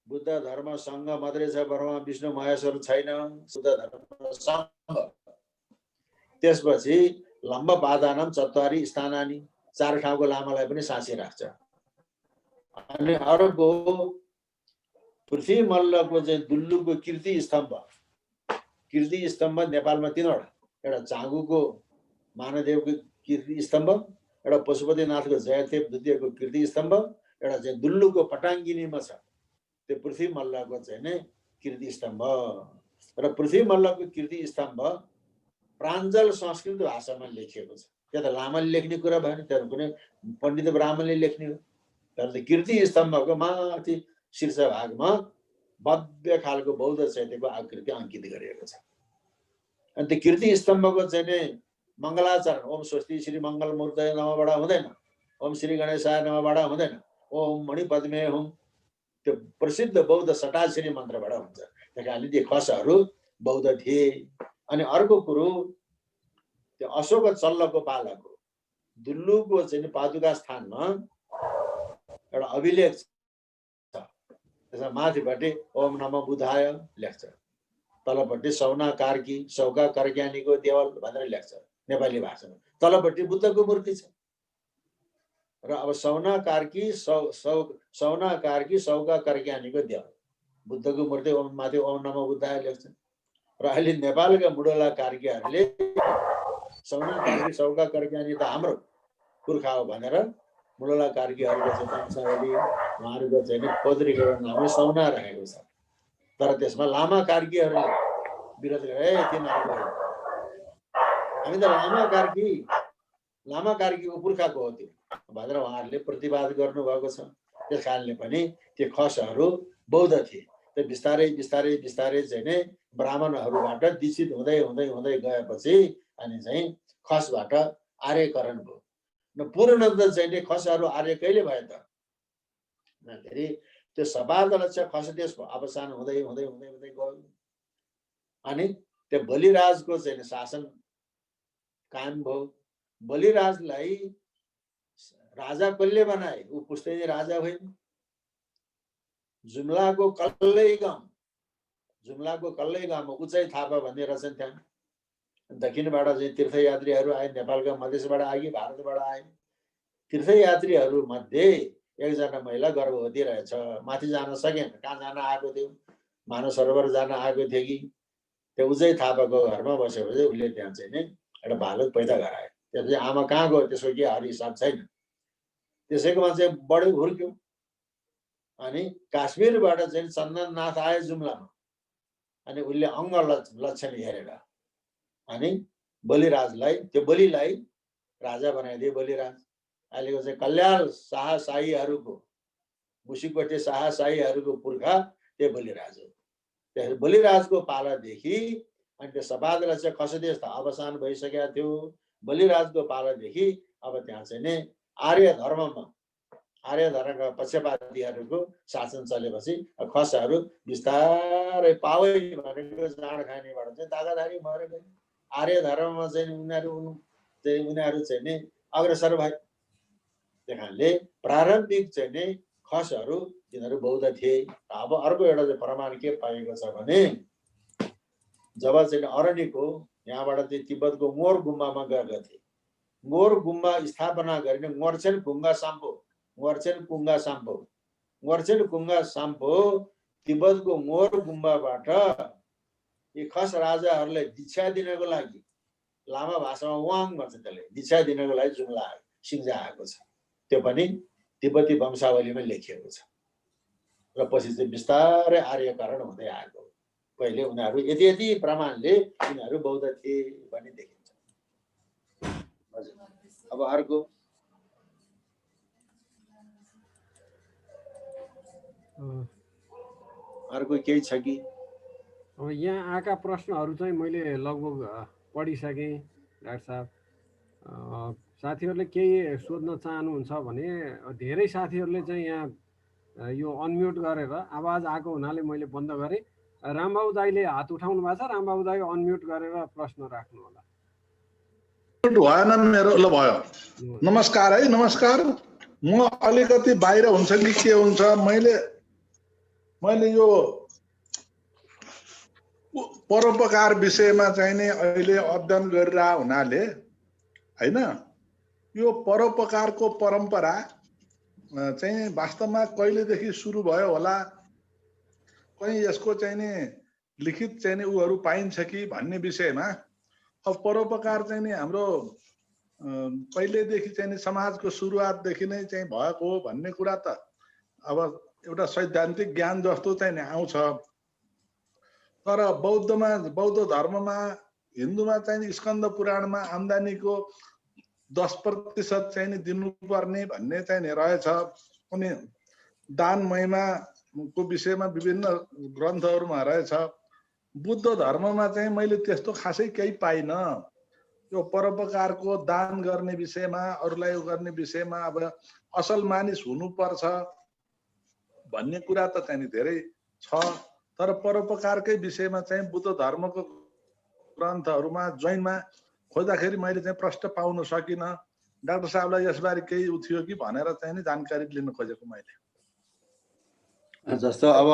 बुद्ध धर्म सङ्घ मात्रै छ, ब्रह्मा विष्णु महेश्वर छैन, बुद्ध धर्म सङ्घ। त्यसपछि लम्ब पादानम चत्वारी स्थानानी, 4 ठाउँको लामालाई पनि साँची राख्छ। अनि अर्को पृथ्वी मल्लको चाहिँ दुल्लुको कीर्ति स्तम्भ नेपालमा 3वटा। एउटा चाँगुको मानदेवको कीर्ति स्तम्भ, एउटा पशुपतिनाथको जयदेव द्वितीयको कीर्ति स्तम्भ, एउटा चाहिँ दुल्लुको पटाङ्गिनीमा छ त्यो पृथ्वी मल्लको चाहिँ नै कीर्ति स्तम्भ। र पृथ्वी मल्लको कीर्ति स्तम्भ प्राञ्जल संस्कृत भाषामा लेखिएको छ। त्यो त लामाले लेख्ने कुरा भएन, त्यो कुनै पण्डित ब्राह्मणले लेख्ने हो। तर कीर्ति स्तम्भको माथि शीर्ष भागमा भव्य खालको बौद्ध चैत्यको आकृति अंकित गरिएको छ। अनि त्यो कीर्ति स्तम्भको चाहिँ नि मङ्गलाचरण ओम स्वस्ति श्री मङ्गल मूर्तये नमःबाट हुँदैन, ओम श्री गणेशाय नमःबाट हुँदैन, ओम मणि पद्मे हुम त्यो प्रसिद्ध बौद्ध सटाश्री मन्त्रबाट हुन्छ। त्यही कारणले ती खसहरू बौद्ध थिए। अनि अर्को कुरो त्यो अशोक चल्लको पालाको दुल्लुको चाहिँ पादुका स्थानमा एउटा अभिलेख छ। त्यसमा माथिपट्टि ओम नमो बुद्धाय लेख्छ, तलपट्टि सौना कार्की सौका कर्क्यानीको देवल भनेर लेख्छ नेपाली भाषामा। तलपट्टि बुद्धको मूर्ति छ र अब सौना कार्की सौका कर्क्यानीको देवल बुद्धको मूर्ति ओम माथि ओम नमो बुद्धाय लेख्छ। र अहिले नेपालका बुढोला कार्कीहरूले सौना कार्की सौका कर्क्यानी त हाम्रो पुर्खा हो भनेर बुढोला कार्कीहरूको चाहिँ वंशावली उहाँहरूको चाहिँ खोद्रीको नामै सौना राखेको छ। तर त्यसमा लामा कार्कीहरूले विरोध गरे, तिनीहरूको हामी त लामा कार्कीको पुर्खाको हो त्यो भनेर उहाँहरूले प्रतिवाद गर्नुभएको छ। त्यस कारणले पनि त्यो खसहरू बौद्ध थिए। त्यो बिस्तारै बिस्तारै बिस्तारै चाहिँ नै ब्राह्मणहरूबाट दीक्षित हुँदै हुँदै हुँदै गएपछि अनि चाहिँ खसबाट आर्यकरण भयो। न पूर्णत चाहिँ नि खसहरू आर्य कहिले भयो त भन्दाखेरि त्यो सपादलक्ष खस देशको अवसान हुँदै हुँदै हुँदै हुँदै गयो। अनि त्यो बलिराजको चाहिँ शासन कायम भयो। बलिराजलाई राजा कसले बनाए? ऊ पुस्तैनी राजा होइन। जुम्लाको कल्लै गाउँमा उचाइ थापा भन्ने रहेछन्। त्यहाँ दक्षिणबाट चाहिँ तीर्थयात्रीहरू आए, नेपालका मधेसबाट आए कि भारतबाट आए। तीर्थयात्रीहरू मध्ये एकजना महिला गर्भवती रहेछ, माथि जान सकेन। कहाँ जान आएको थियो? मानव सरोवर जान आएको थियो कि त्यो उचाइ थापाको घरमा बसेपछि उसले त्यहाँ चाहिँ नि एउटा बालक पैदा गरायो। त्यसपछि आमा कहाँ गयो त्यसको के हर हिसाब छैन। त्यसैकोमा चाहिँ बढी हुर्क्यो। अनि काश्मीरबाट चाहिँ चन्दननाथ आए जुम्लामा। अनि उसले अङ्ग लक्षण हेरेर अनि बलिराजलाई त्यो बलिलाई राजा बनाइदिए। बलिराज अहिलेको चाहिँ कल्याण शाहशाहीहरूको मुसिकोटे शाहशाहीहरूको पुर्खा त्यो बलिराज हो। त्यसरी बलिराजको पालादेखि अनि त्यो सपादलाई चाहिँ खसदेश त अवसान भइसकेको थियो। बलिराजको पालादेखि अब त्यहाँ चाहिँ नि आर्य धर्मका पक्षपातीहरूको शासन चलेपछि खसहरू बिस्तारै पावै भनेको जाँड खानेबाट चाहिँ तागाधारी भएर गए। आर्य धर्ममा चाहिँ उनीहरू चाहिँ नि अग्रसर भए। त्यही कारणले प्रारम्भिक चाहिँ नि खसहरू तिनीहरू बौद्ध थिए। अब अर्को एउटा चाहिँ प्रमाण के पाइएको छ भने जब चाहिँ अरण्यको यहाँबाट चाहिँ तिब्बतको मोर गुम्बामा गएका थिए। मोर गुम्बा स्थापना गरिने ङ्गोर्छेन कुङ्गा साम्पो तिब्बतको मोर गुम्बाबाट यी खस राजाहरूलाई दीक्षा दिनको लागि, लामा भाषामा वाङ भन्छ त्यसले, दीक्षा दिनको लागि जुम्ला आयो, सिङ्जा आएको छ। त्यो पनि तिब्बती वंशावलीमा लेखिएको छ। र पछि चाहिँ बिस्तारै आर्यकरण हुँदै आएको। पहिले उनीहरू यति प्रमाणले उनीहरू बौद्ध थिए भन्ने देखिन्छ। हजुर, अब अर्को केही छ कि?
अब यहाँ आएका प्रश्नहरू चाहिँ मैले लगभग पढिसकेँ डाक्टर साहब। साथीहरूले केही सोध्न चाहनुहुन्छ भने धेरै साथीहरूले चाहिँ यहाँ यो अनम्युट गरेर आवाज आएको हुनाले मैले बन्द गरेँ। रामबाबु दाईले हात उठाउनु भएको छ, रामबाबु दाई अनम्युट गरेर प्रश्न राख्नु होला।
भएन मेरो, ल भयो। नमस्कार है, नमस्कार। म अलिकति बाहिर हुन्छ कि के हुन्छ, मैले यो परोपकार विषयमा चाहिँ नि अहिले अध्ययन गरिरह हुनाले हैन, यो परोपकारको परम्परा चाहिँ वास्तवमा कहिलेदेखि सुरु भयो होला, कहीं यसको चाहिँ नि लिखित चाहिँ नि उहरू पाइन्छ कि भन्ने विषयमा। अब परोपकार चाहिँ नि हाम्रो पहिलेदेखि चाहिँ नि समाजको सुरुवातदेखि नै चाहिँ भएको हो भन्ने कुरा त अब एउटा सैद्धान्तिक ज्ञान जस्तो चाहिँ नि आउँछ। तर बौद्ध धर्ममा, हिन्दूमा चाहिँ स्कन्द पुराणमा आम्दानीको 10% चाहिँ नि दिनुपर्ने भन्ने चाहिँ नि रहेछ। अनि दान महिमाको विषयमा विभिन्न ग्रन्थहरूमा रहेछ। बुद्ध धर्ममा चाहिँ मैले त्यस्तो खासै केही पाइनँ। यो परोपकारको दान गर्ने विषयमा, अरूलाई गर्ने विषयमा अब असल मानिस हुनुपर्छ भन्ने कुरा त चाहिँ धेरै छ, तर परोपकारकै विषयमा चाहिँ बुद्ध धर्मको ग्रन्थहरूमा जैनमा खोज्दाखेरि मैले चाहिँ प्रश्न पाउन सकिनँ। डाक्टर साहबलाई यसबारे केही थियो कि भनेर चाहिँ नि जानकारी लिन खोजेको मैले।
जस्तो अब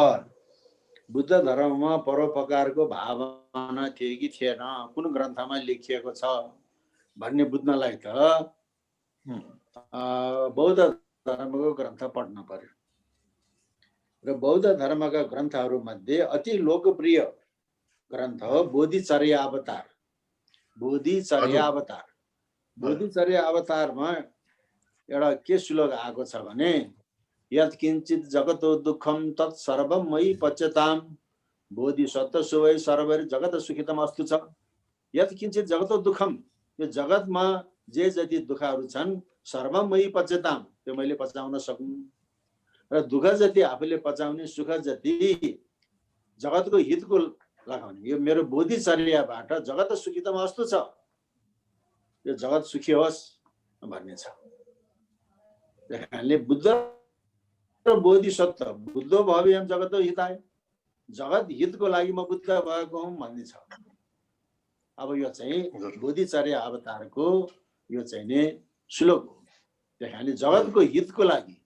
बुद्ध धर्ममा परोपकारको भावना थियो कि थिएन, कुन ग्रन्थमा लेखिएको छ भन्ने बुझ्नलाई त बौद्ध धर्मको ग्रन्थ पढ्न पर्यो। र बौद्ध धर्मका ग्रन्थहरू मध्ये अति लोकप्रिय ग्रन्थ हो बोधिचर्या अवतार। बोधिचर्या अवतार, बोधिचर्या अवतारमा एउटा के श्लोक आएको छ भने यत् किञ्चित जगतो दुःखम तत् सर्वम मयि पच्यताम बोधिसत्व सुवै सर्वैर जगत सुखितम अस्तु छ। यत् किञ्चित जगतो दुःखम, यो जगतमा जे जति दुःखहरू छन् सर्वम मयि पच्यताम, त्यो मैले पचाउन सकौँ। र दुःख जति आफूले पचाउने, सुख जति जगतको हितको लगाउने, यो मेरो बोधिचर्याबाट जगत सुखितम अस्तु छ, यो जगत सुखी होस् भन्ने छ। बुद्ध बोधिसत्व, बुद्ध भव्यम जगत हिताय, जगत हितको लागि म बुद्ध भएको हुँ भन्ने छ। अब यो चाहिँ बोधिचर्या अवतारको यो चाहिँ नि श्लोक हो। त्यही जगतको हितको लागि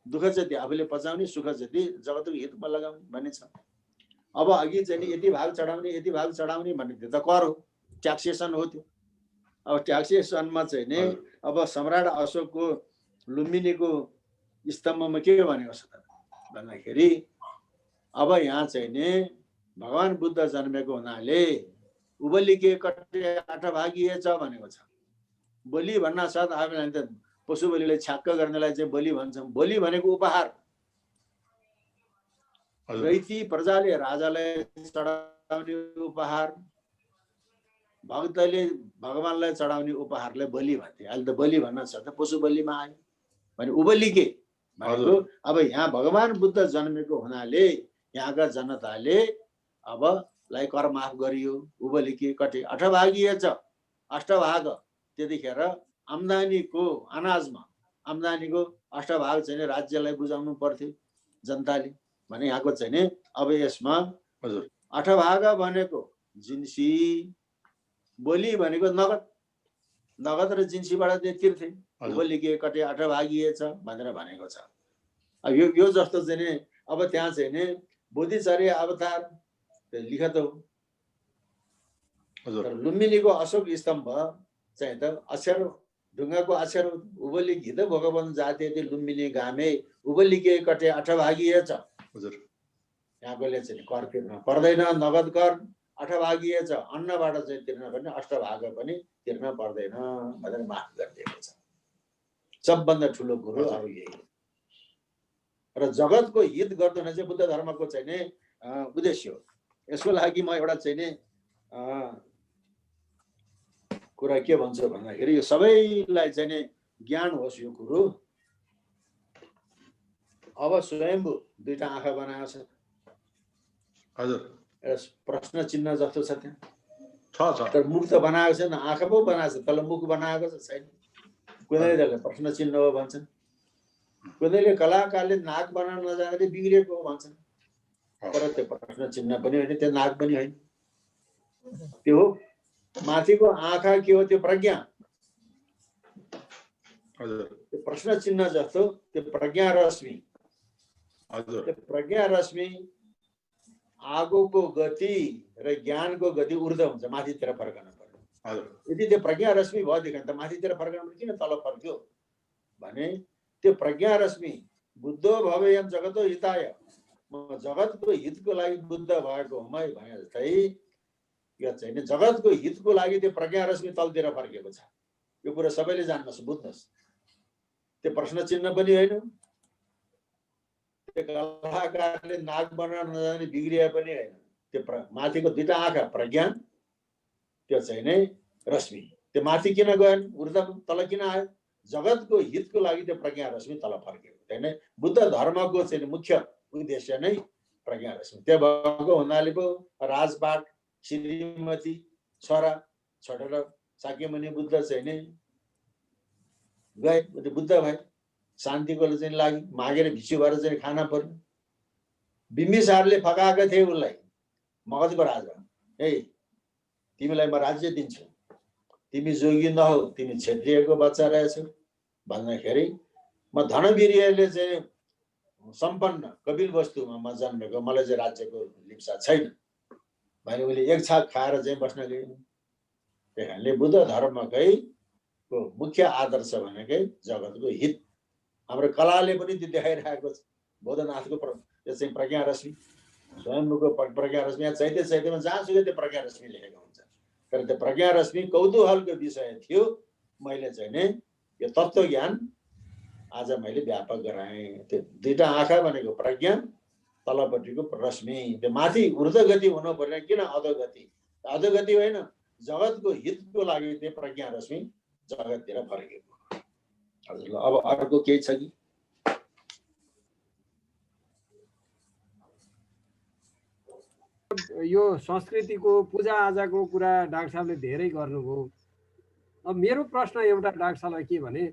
दुःख जति आफूले पचाउने, सुख जति जगतको हितमा लगाउने भन्ने छ। अब अघि चाहिँ नि यति भाग चढाउने, यति भाग चढाउने भन्ने त्यो त कर हो, ट्याक्सेसन हो त्यो। अब ट्याक्सेसनमा चाहिँ नि अब सम्राट अशोकको लुम्बिनीको स्तम्भमा के भनेको छ त भन्दाखेरि अब यहाँ चाहिँ नि भगवान बुद्ध जन्मेको हुनाले उबलिके कटे आठ भागिए छ भनेको छ। बलि भन्न साथ आफूलाई त पशु बलिलाई छ्याक्क गर्नेलाई चाहिँ बलि भन्छौँ। बलि भनेको उपहार, रैती प्रजाले राजालाई चढाउने उपहार, भक्तले भगवानलाई चढाउने उपहारलाई बलि भन्थे। अहिले त बलि भन्न छ त पशु बलिमा आयो भने उबलिके भनेको अब यहाँ भगवान बुद्ध जन्मेको हुनाले यहाँका जनताले अब लाई कर माफ गरियो। उबलिके कटे अठभागिए छ, अष्टभाग, त्यतिखेर आम्दानीको अनाजमा आम्दानीको अष्टभाग चाहिँ राज्यलाई बुझाउनु पर्थ्यो जनताले भने यहाँको चाहिँ नि अब यसमा अठभाग भनेको जिन्सी, बलि भनेको नगद, नगद र जिन्सीबाट तिर्थे। उबलिके कटे अठभागिए छ भनेर भनेको छ। अब यो जस्तो चाहिँ नि अब त्यहाँ चाहिँ नि बोधिचर्या अवतार लिखत हो। लुम्बिनीको अशोक स्तम्भ चाहिँ त अक्षर ढुङ्गाको अक्षर हो। उबलिके त भगवान जाते लुम्बिनी घामे उबलिके कटे अठभागिए छ। यहाँकोले चाहिँ कर तिर्न पर्दैन, नगद कर अठभागिए छ, अन्नबाट चाहिँ तिर्न पर्ने, अष्टभाग पनि तिर्न पर्दैन भनेर माफ गरिदिएको छ। सबभन्दा ठुलो कुरो अब यही हो। र जगतको हित गर्दैन चाहिँ बुद्ध धर्मको चाहिँ नि उद्देश्य हो। यसको लागि म एउटा चाहिँ नि कुरा के भन्छु भन्दाखेरि यो सबैलाई चाहिँ नि ज्ञान होस् यो कुरो। अब स्वयम्भू दुईटा आँखा बनाएको छ।
हजुर,
प्रश्न चिन्ह जस्तो छ त्यहाँ
छ।
तर मुख त बनाएको छैन, आँखा पो बनाएको छ, तल मुख बनाएको छैन। कुनैले प्रश्न चिन्ह हो भन्छन्, कुनैले कलाकारले नाक बनाउन नजाँदाखेरि बिग्रेको हो भन्छन्। तर त्यो प्रश्न चिन्ह पनि होइन, त्यो नाक पनि होइन। त्यो हो माथिको आँखा के हो, त्यो प्रज्ञा। त्यो प्रश्न चिन्ह जस्तो त्यो प्रज्ञा रश्मि, त्यो प्रज्ञा रश्मि आगोको गति र ज्ञानको गति ऊर्ध्व हुन्छ, माथितिर फर्कन पर्यो। यदि त्यो प्रज्ञा रश्मि भएदेखि त माथितिर फर्कन किन तल फर्क्यो भने त्यो प्रज्ञा रश्मि बुद्धो भवेयम जगतो हिताय, म जगतको हितको लागि बुद्ध भएको हुँ भने जस्तै यो चाहिँ नि जगतको हितको लागि त्यो प्रज्ञा रश्मि तलतिर फर्केको छ। यो कुरा सबैले जान्नुहोस्, बुझ्नुहोस्। त्यो प्रश्न चिन्ह पनि होइन, त्यो कलाकारले नाक बनाउन नजाने बिग्रिए पनि होइन। त्यो माथिको दुईटा आँखा प्रज्ञान, त्यो चाहिँ नै रश्मि, त्यो माथि किन गएन, ऊर्ध्व तल किन आयो? जगतको हितको लागि त्यो प्रज्ञा रश्मि तल फर्केको। होइन। बुद्ध धर्मको चाहिँ मुख्य उद्देश्य नै प्रज्ञा रश्मि। त्यो भएको हुनाले पो राजपाट श्रीमती छोरा छोडेर शाक्यमुनि बुद्ध चाहिँ नै गए, बुद्ध भए। शान्तिको चाहिँ लागि मागेर भिक्षु भएर चाहिँ खाना पर्यो। बिम्बिसारले फकाएका थिए उसलाई, मगधको राजा, ए तिमीलाई म राज्य दिन्छु, तिमी जोगी नहौ, तिमी क्षेत्रीयको बच्चा रहेछौ भन्दाखेरि म धनवीर्यले चाहिँ सम्पन्न कपिल वस्तुमा म जन्मेको, मलाई चाहिँ राज्यको लिप्सा छैन भने उसले एक छाक खाएर चाहिँ बस्न गयो। त्यही कारणले बुद्ध धर्मकै को मुख्य आदर्श भनेकै जगतको हित। हाम्रो कलाले पनि त्यो देखाइरहेको छ। बौद्धनाथको त्यो चाहिँ प्रज्ञा रश्मि, स्वयम्भूको प्रज्ञा रश्मि, यहाँ चैत्य चैत्यमा जहाँसुकै त्यो प्रज्ञा रश्मि लेखेको हुन्छ। तर त्यो प्रज्ञा रश्मि कौतूहलको विषय थियो। मैले चाहिँ नै यो तत्त्व ज्ञान आज मैले व्यापक गराएँ। त्यो दुईटा आँखा भनेको प्रज्ञा, तलपट्टिको रश्मि, त्यो माथि ऊर्ध्वगति हुनु पर्ने, किन अधोगति? अधोगति होइन, जगतको हितको लागि त्यो प्रज्ञा रश्मि जगततिर फर्केको। हजुर, अब अर्को केही छ कि?
यो संस्कृतिको पूजाआजाको कुरा डाक्टर साहबले धेरै गर्नुभयो। अब मेरो प्रश्न एउटा डाक्टर साहबलाई के भने,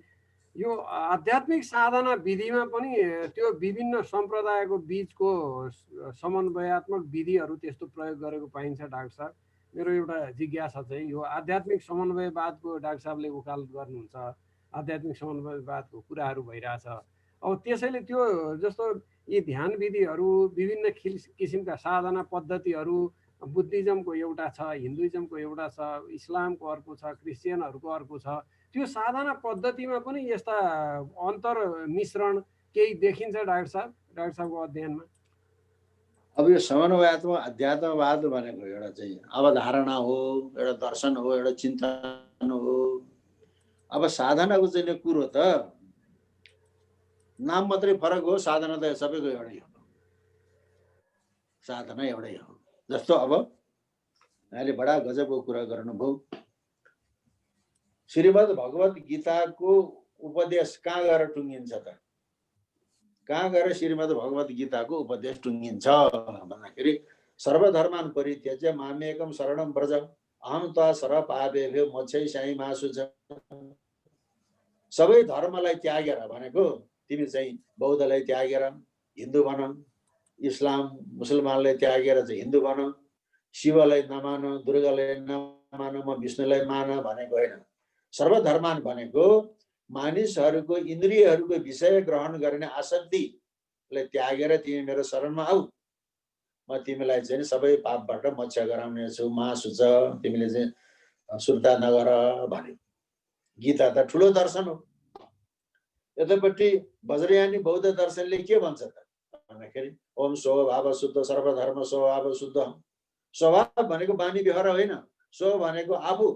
यो आध्यात्मिक साधना विधिमा पनि त्यो विभिन्न सम्प्रदायको बीचको समन्वयात्मक विधिहरू त्यस्तो प्रयोग गरेको पाइन्छ डाक्टर साहब? मेरो एउटा जिज्ञासा चाहिँ यो आध्यात्मिक समन्वयवादको डाक्टर साहबले वकालत गर्नुहुन्छ, आध्यात्मिक समन्वयवादको कुराहरू भइरहेछ। अब त्यसैले त्यो जस्तो यी ध्यान विधिहरू, विभिन्न किसिमका साधना पद्धतिहरू, बुद्धिज्मको एउटा छ, हिन्दुइज्मको एउटा छ, इस्लामको अर्को छ, क्रिस्चियनहरूको अर्को छ, त्यो साधना पद्धतिमा पनि यस्ता अन्तर मिश्रण केही देखिन्छ डाक्टर साहब, डाक्टर साहबको अध्ययनमा?
अब यो समन्वयात्मक अध्यात्मवाद भनेको एउटा चाहिँ अवधारणा हो, एउटा दर्शन हो, एउटा चिन्तन हो। अब साधनाको चाहिँ कुरो त नाम मात्रै फरक हो, साधना त सबैको एउटै हो, साधना एउटै हो। जस्तो अब यहाँले बडा गजबको कुरा गर्नुभयो। श्रीमद् भगवत गीताको उपदेश कहाँ गएर टुङ्गिन्छ त? कहाँ गएर श्रीमद् भगवत गीताको उपदेश टुङ्गिन्छ भन्दाखेरि सर्वधर्मान् परित्यज्य मामेकं शरणं व्रज अहं त्वा सर्वपापेभ्यो मोक्षयिष्यामि शुच। सबै धर्मलाई त्यागेर भनेको तिमी चाहिँ बौद्धलाई त्यागेर हिन्दू बन, इस्लाम मुसलमानलाई त्यागेर चाहिँ हिन्दू बन, शिवलाई नमान, दुर्गालाई नमान, म विष्णुलाई मान भनेको होइन। सर्वधर्मान भनेको मानिसहरूको इन्द्रियहरूको विषय ग्रहण गर्ने आसक्तिलाई त्यागेर तिमी मेरो शरणमा आऊ, म तिमीलाई चाहिँ सबै पापबाट मोक्ष गराउने छु, महासुच, तिमीले चाहिँ सुर्ता नगर भन्यो। गीता त ठुलो दर्शन हो। यतापट्टि वज्रयानी बौद्ध दर्शनले के भन्छ त भन्दाखेरि ओम स्वभाव शुद्ध सर्वधर्म स्वभाव शुद्ध। स्वभाव भनेको बानी व्यवहार होइन, स्व भनेको आफू,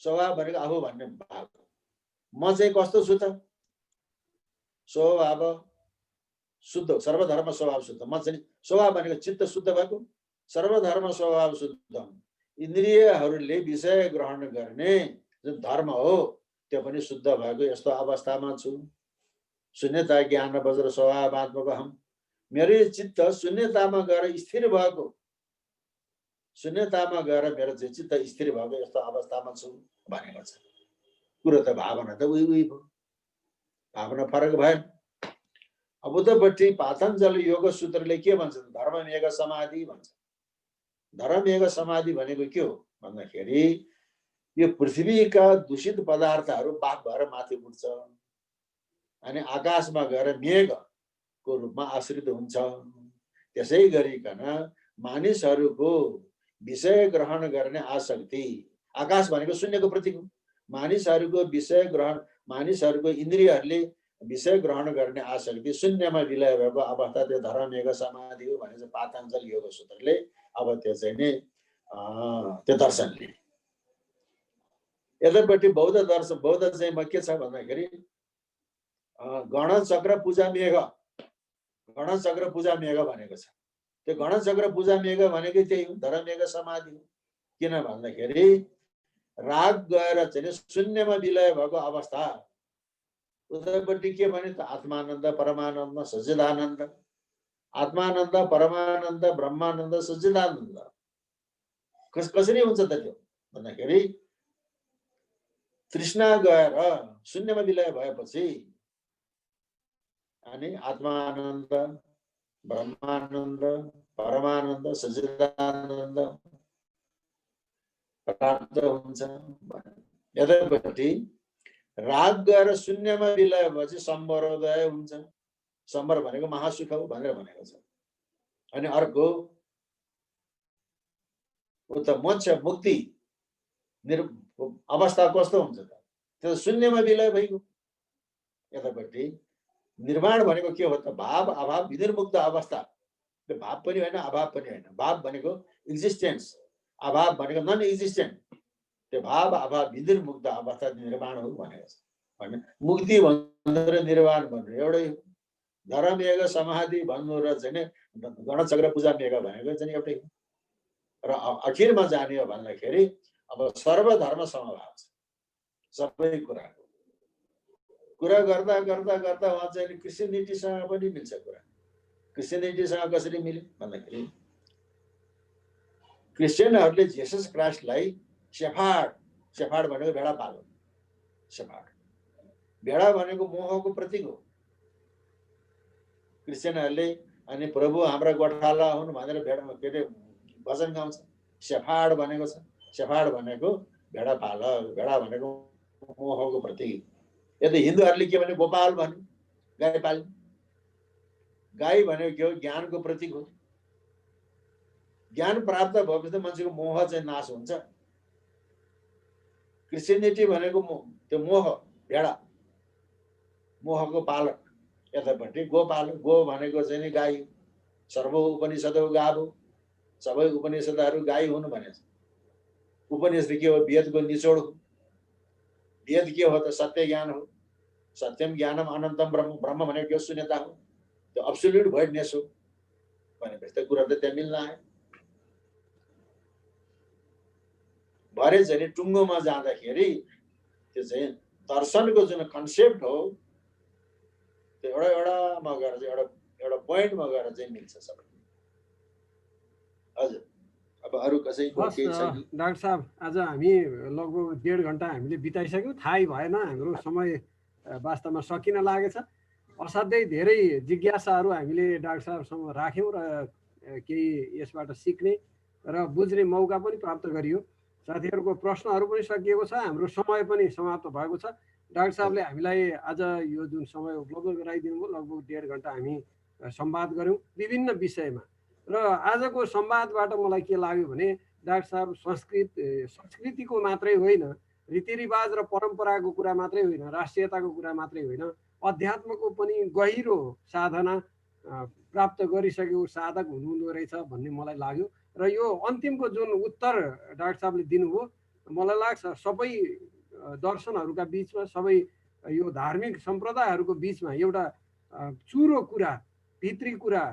स्वभाव भनेको आफू भन्ने भाग। म चाहिँ कस्तो छु त? स्वभाव शुद्ध, सर्वधर्म स्वभाव शुद्ध। म चाहिँ स्वभाव भनेको चित्त शुद्ध भएको, सर्वधर्म स्वभाव शुद्ध। इन्द्रियहरूले विषय ग्रहण गर्ने जुन धर्म हो त्यो पनि शुद्ध भएको यस्तो अवस्थामा छु। शून्यता ज्ञान वज्र स्वभावात्मक हम। मेरो चित्त शून्यतामा गएर स्थिर भएको, शून्यतामा गएर मेरो चाहिँ चित्त स्थिर भएको यस्तो अवस्थामा छु भनेको छ। कुरो त भावना त उही उही भयो, भावना फरक भएन। अब उतापट्टि पातञ्जल योग सूत्रले के भन्छ? धर्ममेघ समाधि भन्छ। धर्ममेघ समाधि भनेको के हो भन्दाखेरि यो पृथ्वीका दूषित पदार्थहरू बाफ भएर माथि उठ्छ अनि आकाशमा गएर मेघको रूपमा आश्रित हुन्छ। त्यसै गरिकन मानिसहरूको विषय ग्रहण गर्ने आसक्ति, आकाश भनेको शून्यको प्रतीक हो। मानिसहरूको विषय ग्रहण, मानिसहरूको इन्द्रियहरूले विषय ग्रहण गर्ने आसक्ति शून्यमा विलय भएको अवस्था त्यो धर्ममेघ समाधि हो भने चाहिँ पातञ्जल योग सूत्रले अब त्यो चाहिँ नि त्यो दर्शनले। यतापट्टि बौद्ध दर्शन, बौद्ध चाहिँ के छ भन्दाखेरि गणचक्र पूजा मेघ, गणचक्र पूजा मेघ भनेको छ। त्यो गणचक्र पूजा मेघ भनेकै त्यही हो, धर्ममेघ समाधि हो। किन भन्दाखेरि राग गएर चाहिँ शून्यमा विलय भएको अवस्था, उतापट्टि के भने त आत्मानन्द परमानन्द सच्चिदानन्द, आत्मानन्द परमानन्द ब्रह्मानन्द सच्चिदानन्द कसरी हुन्छ त त्यो भन्दाखेरि तृष्णा गएर शून्यमा विलय भएपछि अनि आत्मानन्द ब्रह्मानन्द परमानन्द सच्चिदानन्द प्राप्त हुन्छ। यतापट्टि राग गएर शून्यमा विलय भएपछि सम्बरोदय हुन्छ। सम्बर भनेको महासुख हो भनेर भनेको छ। अनि अर्को उत मोक्ष मुक्ति अवस्था कस्तो हुन्छ त? त्यो शून्यमा विलय भइगयो। यतापट्टि निर्वाण भनेको के हो त? भाव अभाव विनिर्मुक्त अवस्था। त्यो भाव पनि होइन अभाव पनि होइन। भाव भनेको एक्जिस्टेन्स, अभाव भनेको नन एक्जिस्टेन्ट। त्यो भाव अभाव विनिर्मुक्त अवस्था निर्वाण हो भनेको छ। होइन मुक्ति भन्नु र निर्वाण भन्नु एउटै हो। धर्म योग समाधि भन्नु र चाहिँ गणचक्र पूजा मेघ भनेको चाहिँ एउटै हो। र अखिरमा जाने हो भन्दाखेरि अब सर्वधर्म समभाव छ। सबै कुराको कुरा गर्दा गर्दा गर्दा उहाँ चाहिँ क्रिस्चियनिटीसँग पनि मिल्छ कुरा। क्रिस्चियनिटीसँग कसरी मिल्यो भन्दाखेरि क्रिस्चियनहरूले जेसस क्राइस्टलाई शेफार्ड भनेको भेडा पालो। शेफार्ड भेडा भनेको मोहको प्रतीक हो। क्रिस्चियनहरूले अनि प्रभु हाम्रा गोठाला हुन् भनेर भेडा के अरे भजन गाउँछ। शेफार्ड भनेको छ। शेफार्ड भनेको भेडा पाल, भेडा भनेको मोहको प्रतीक। यदि हिन्दूहरूले के भने गोपाल भन्यो, गाई पाल्यो। गाई भनेको के हो? ज्ञानको प्रतीक हो। ज्ञान प्राप्त भएपछि त मान्छेको मोह चाहिँ नाश हुन्छ। क्रिस्चियनिटी भनेको त्यो मोह, भेडा, मोहको पालक। यतापट्टि गोपाल, गो भनेको चाहिँ नि गाई। सर्व उपनिषदौ गावो, सबै उपनिषदहरू गाई हुनु भनेको छ। उपनिषद के हो? वेदको निचोड हो। वेद के हो त? सत्य ज्ञान हो। सत्यम ज्ञानम अनन्तम ब्रह्म। ब्रह्म भनेको के हो? शून्यता हो। त्यो अब्सोल्युट भोइडनेस हो भनेपछि त कुरा त त्यहाँ मिल्न आयो। भरे चाहिँ टुङ्गोमा जाँदाखेरि त्यो चाहिँ दर्शनको जुन कन्सेप्ट हो त्यो एउटामा गएर चाहिँ एउटा पोइन्टमा गएर चाहिँ मिल्छ सबै। हजुर अब अरू कसैको केही छ कि?
डाक्टर साहब आज हामी लगभग 1.5 घन्टा हामीले बिताइसक्यौँ। थाहै भएन, हाम्रो समय वास्तवमा सकिन लागेछ। असाध्यै धेरै जिज्ञासाहरू हामीले डाक्टर साहबसँग राख्यौँ र केही यसबाट सिक्ने र बुझ्ने मौका पनि प्राप्त गरियो। साथीहरूको प्रश्नहरू पनि सकिएको छ। हाम्रो समय पनि समाप्त भएको छ। डाक्टर साहबले हामीलाई आज यो जुन समय उपलब्ध गराइदिनु भयो, लगभग 1.5 घन्टा हामी संवाद गऱ्यौँ विभिन्न विषयमा। र आजको संवादबाट मलाई के लाग्यो भने डाक्टर साहब संस्कृतिको मात्रै होइन, रीतिरिवाज र परम्पराको कुरा मात्रै होइन, राष्ट्रियताको कुरा मात्रै होइन, अध्यात्मको पनि गहिरो साधना प्राप्त गरिसकेको साधक हुनुहुँदो रहेछ भन्ने मलाई लाग्यो। र यो अन्तिमको जुन उत्तर डाक्टर साहबले दिनुभयो, मलाई लाग्छ सबै दर्शनहरूका बिचमा, सबै यो धार्मिक सम्प्रदायहरूको बिचमा एउटा चुरो कुरा, भित्री कुरा,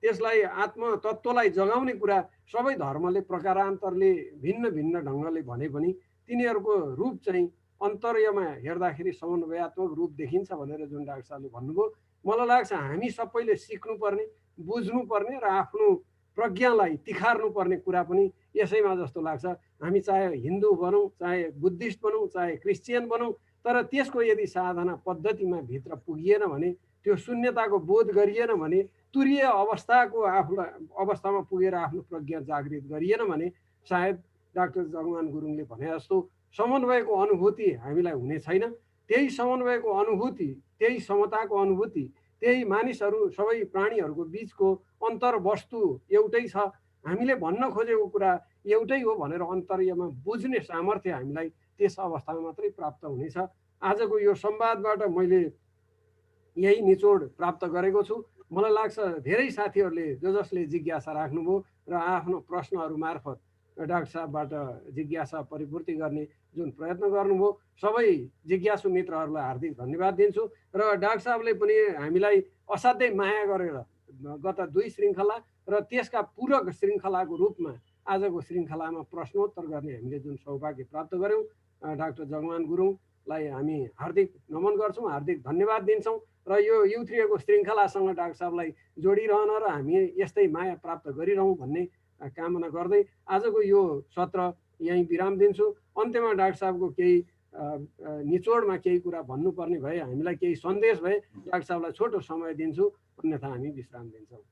त्यसलाई आत्म तत्त्वलाई जगाउने कुरा सबै धर्मले प्रकारान्तरले भिन्न भिन्न ढङ्गले भने पनि तिनीहरूको रूप चाहिँ अन्तर्यमा हेर्दाखेरि समन्वयात्मक रूप देखिन्छ भनेर जुन डाक्टर साहबले भन्नुभयो, मलाई लाग्छ हामी सबैले सिक्नुपर्ने, बुझ्नुपर्ने र आफ्नो प्रज्ञालाई तिखार्नुपर्ने कुरा पनि यसैमा जस्तो लाग्छ। हामी चाहे हिन्दू बनौँ, चाहे बुद्धिस्ट बनौँ, चाहे क्रिस्चियन बनौँ, तर त्यसको यदि साधना पद्धतिमा भित्र पुगिएन भने, त्यो शून्यताको बोध गरिएन भने, तुरीय अवस्थामा पुगेर आफ्नो प्रज्ञा जागृत गरिएन भने सायद डाक्टर जगमान गुरुङले भने जस्तो समन्वयको अनुभूति हामीलाई हुने छैन। त्यही समन्वयको अनुभूति, त्यही समताको अनुभूति, त्यही मानिसहरू सबै प्राणीहरूको बिचको अन्तर्वस्तु एउटै छ, हामीले भन्न खोजेको कुरा एउटै हो भनेर अन्तर्यमा बुझ्ने सामर्थ्य हामीलाई त्यस अवस्थामा मात्रै प्राप्त हुनेछ। आजको यो संवादबाट मैले यही निचोड प्राप्त गरेको छु। मलाई लाग्छ धेरै साथीहरूले जसले जिज्ञासा राख्नुभयो र आफ्नो प्रश्नहरू मार्फत डाक्टर साहबबाट जिज्ञासा परिपूर्ति गर्ने जुन प्रयत्न गर्नुभयो, सबै जिज्ञासु मित्रहरूलाई हार्दिक धन्यवाद दिन्छु। र डाक्टर साहबले पनि हामीलाई असाध्यै माया गरेर गत 2 श्रृङ्खला र त्यसका पूरक श्रृङ्खलाको रूपमा आजको श्रृङ्खलामा प्रश्नोत्तर गर्ने हामीले जुन सौभाग्य प्राप्त गऱ्यौँ, डाक्टर जगमान गुरुङ लाई हामी हार्दिक नमन गर्छौँ, हार्दिक धन्यवाद दिन्छौँ र यो U3A को श्रृङ्खलासँग डाक्टर साहबलाई जोडिरहन र हामी यस्तै माया प्राप्त गरिरहौँ भन्ने कामना गर्दै आजको यो सत्र यहीँ विराम दिन्छु। अन्त्यमा डाक्टर साहबको केही निचोडमा केही कुरा भन्नुपर्ने भए, हामीलाई केही सन्देश भए डाक्टर साहबलाई छोटो समय दिन्छु, अन्यथा हामी विश्राम दिन्छौँ।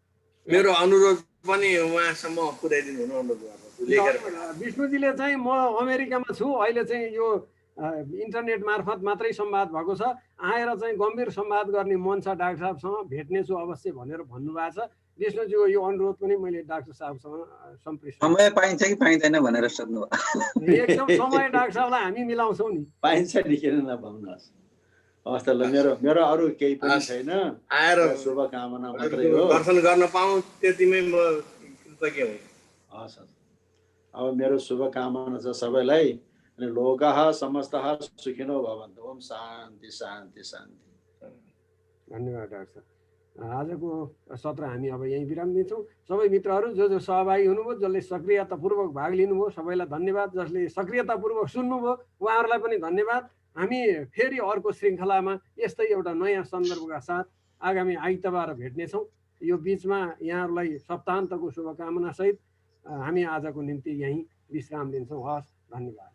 मेरो अनुरोध पनि उहाँसम्म पुर्याइदिनु हुन अनुरोध गर्छु।
विष्णुजीले चाहिँ म अमेरिकामा छु, अहिले चाहिँ यो इन्टरनेट मार्फत मात्रै संवाद भएको छ, आएर चाहिँ गम्भीर संवाद गर्ने मन छ डाक्टर साहबसँग, भेट्नेछु अवश्य भनेर भन्नुभएको छ। विष्णुजीको यो अनुरोध पनि मैले डाक्टर साहबसँग सम्प्रेषण
समय पाइन्छ कि पाइँदैन भनेर सोध्नु
एकदम समय डाक्टर साहबलाई हामी मिलाउँछौँ नि।
पाइन्छ नि, किन नपाउनुहोस्। हवस् त ल, मेरो अरू केही पनि छैन,
आएर
शुभकामना मात्रै हो,
दर्शन गर्न पाऊँ त्यतिमै म कृतज्ञ हुँ।
हस् अब मेरो शुभकामना छ सबैलाई। अनि लोकः समस्तः सुखिनो भवन्तु। ओम शान्ति शान्ति शान्ति।
धन्यवाद डाक्टर साहब। आजको सत्र हामी अब यहीँ विराम दिन्छौँ। सबै मित्रहरू जो सहभागी हुनुभयो, जसले सक्रियतापूर्वक भाग लिनुभयो, सबैलाई धन्यवाद। जसले सक्रियतापूर्वक सुन्नुभयो उहाँहरूलाई पनि धन्यवाद। हामी फेरि अर्को श्रृङ्खलामा यस्तै एउटा नयाँ सन्दर्भका साथ आगामी आइतबार भेट्नेछौँ। यो बिचमा यहाँहरूलाई सप्ताहन्तको शुभकामना सहित हामी आजको निम्ति यहीँ विश्राम दिन्छौँ। हस्, धन्यवाद।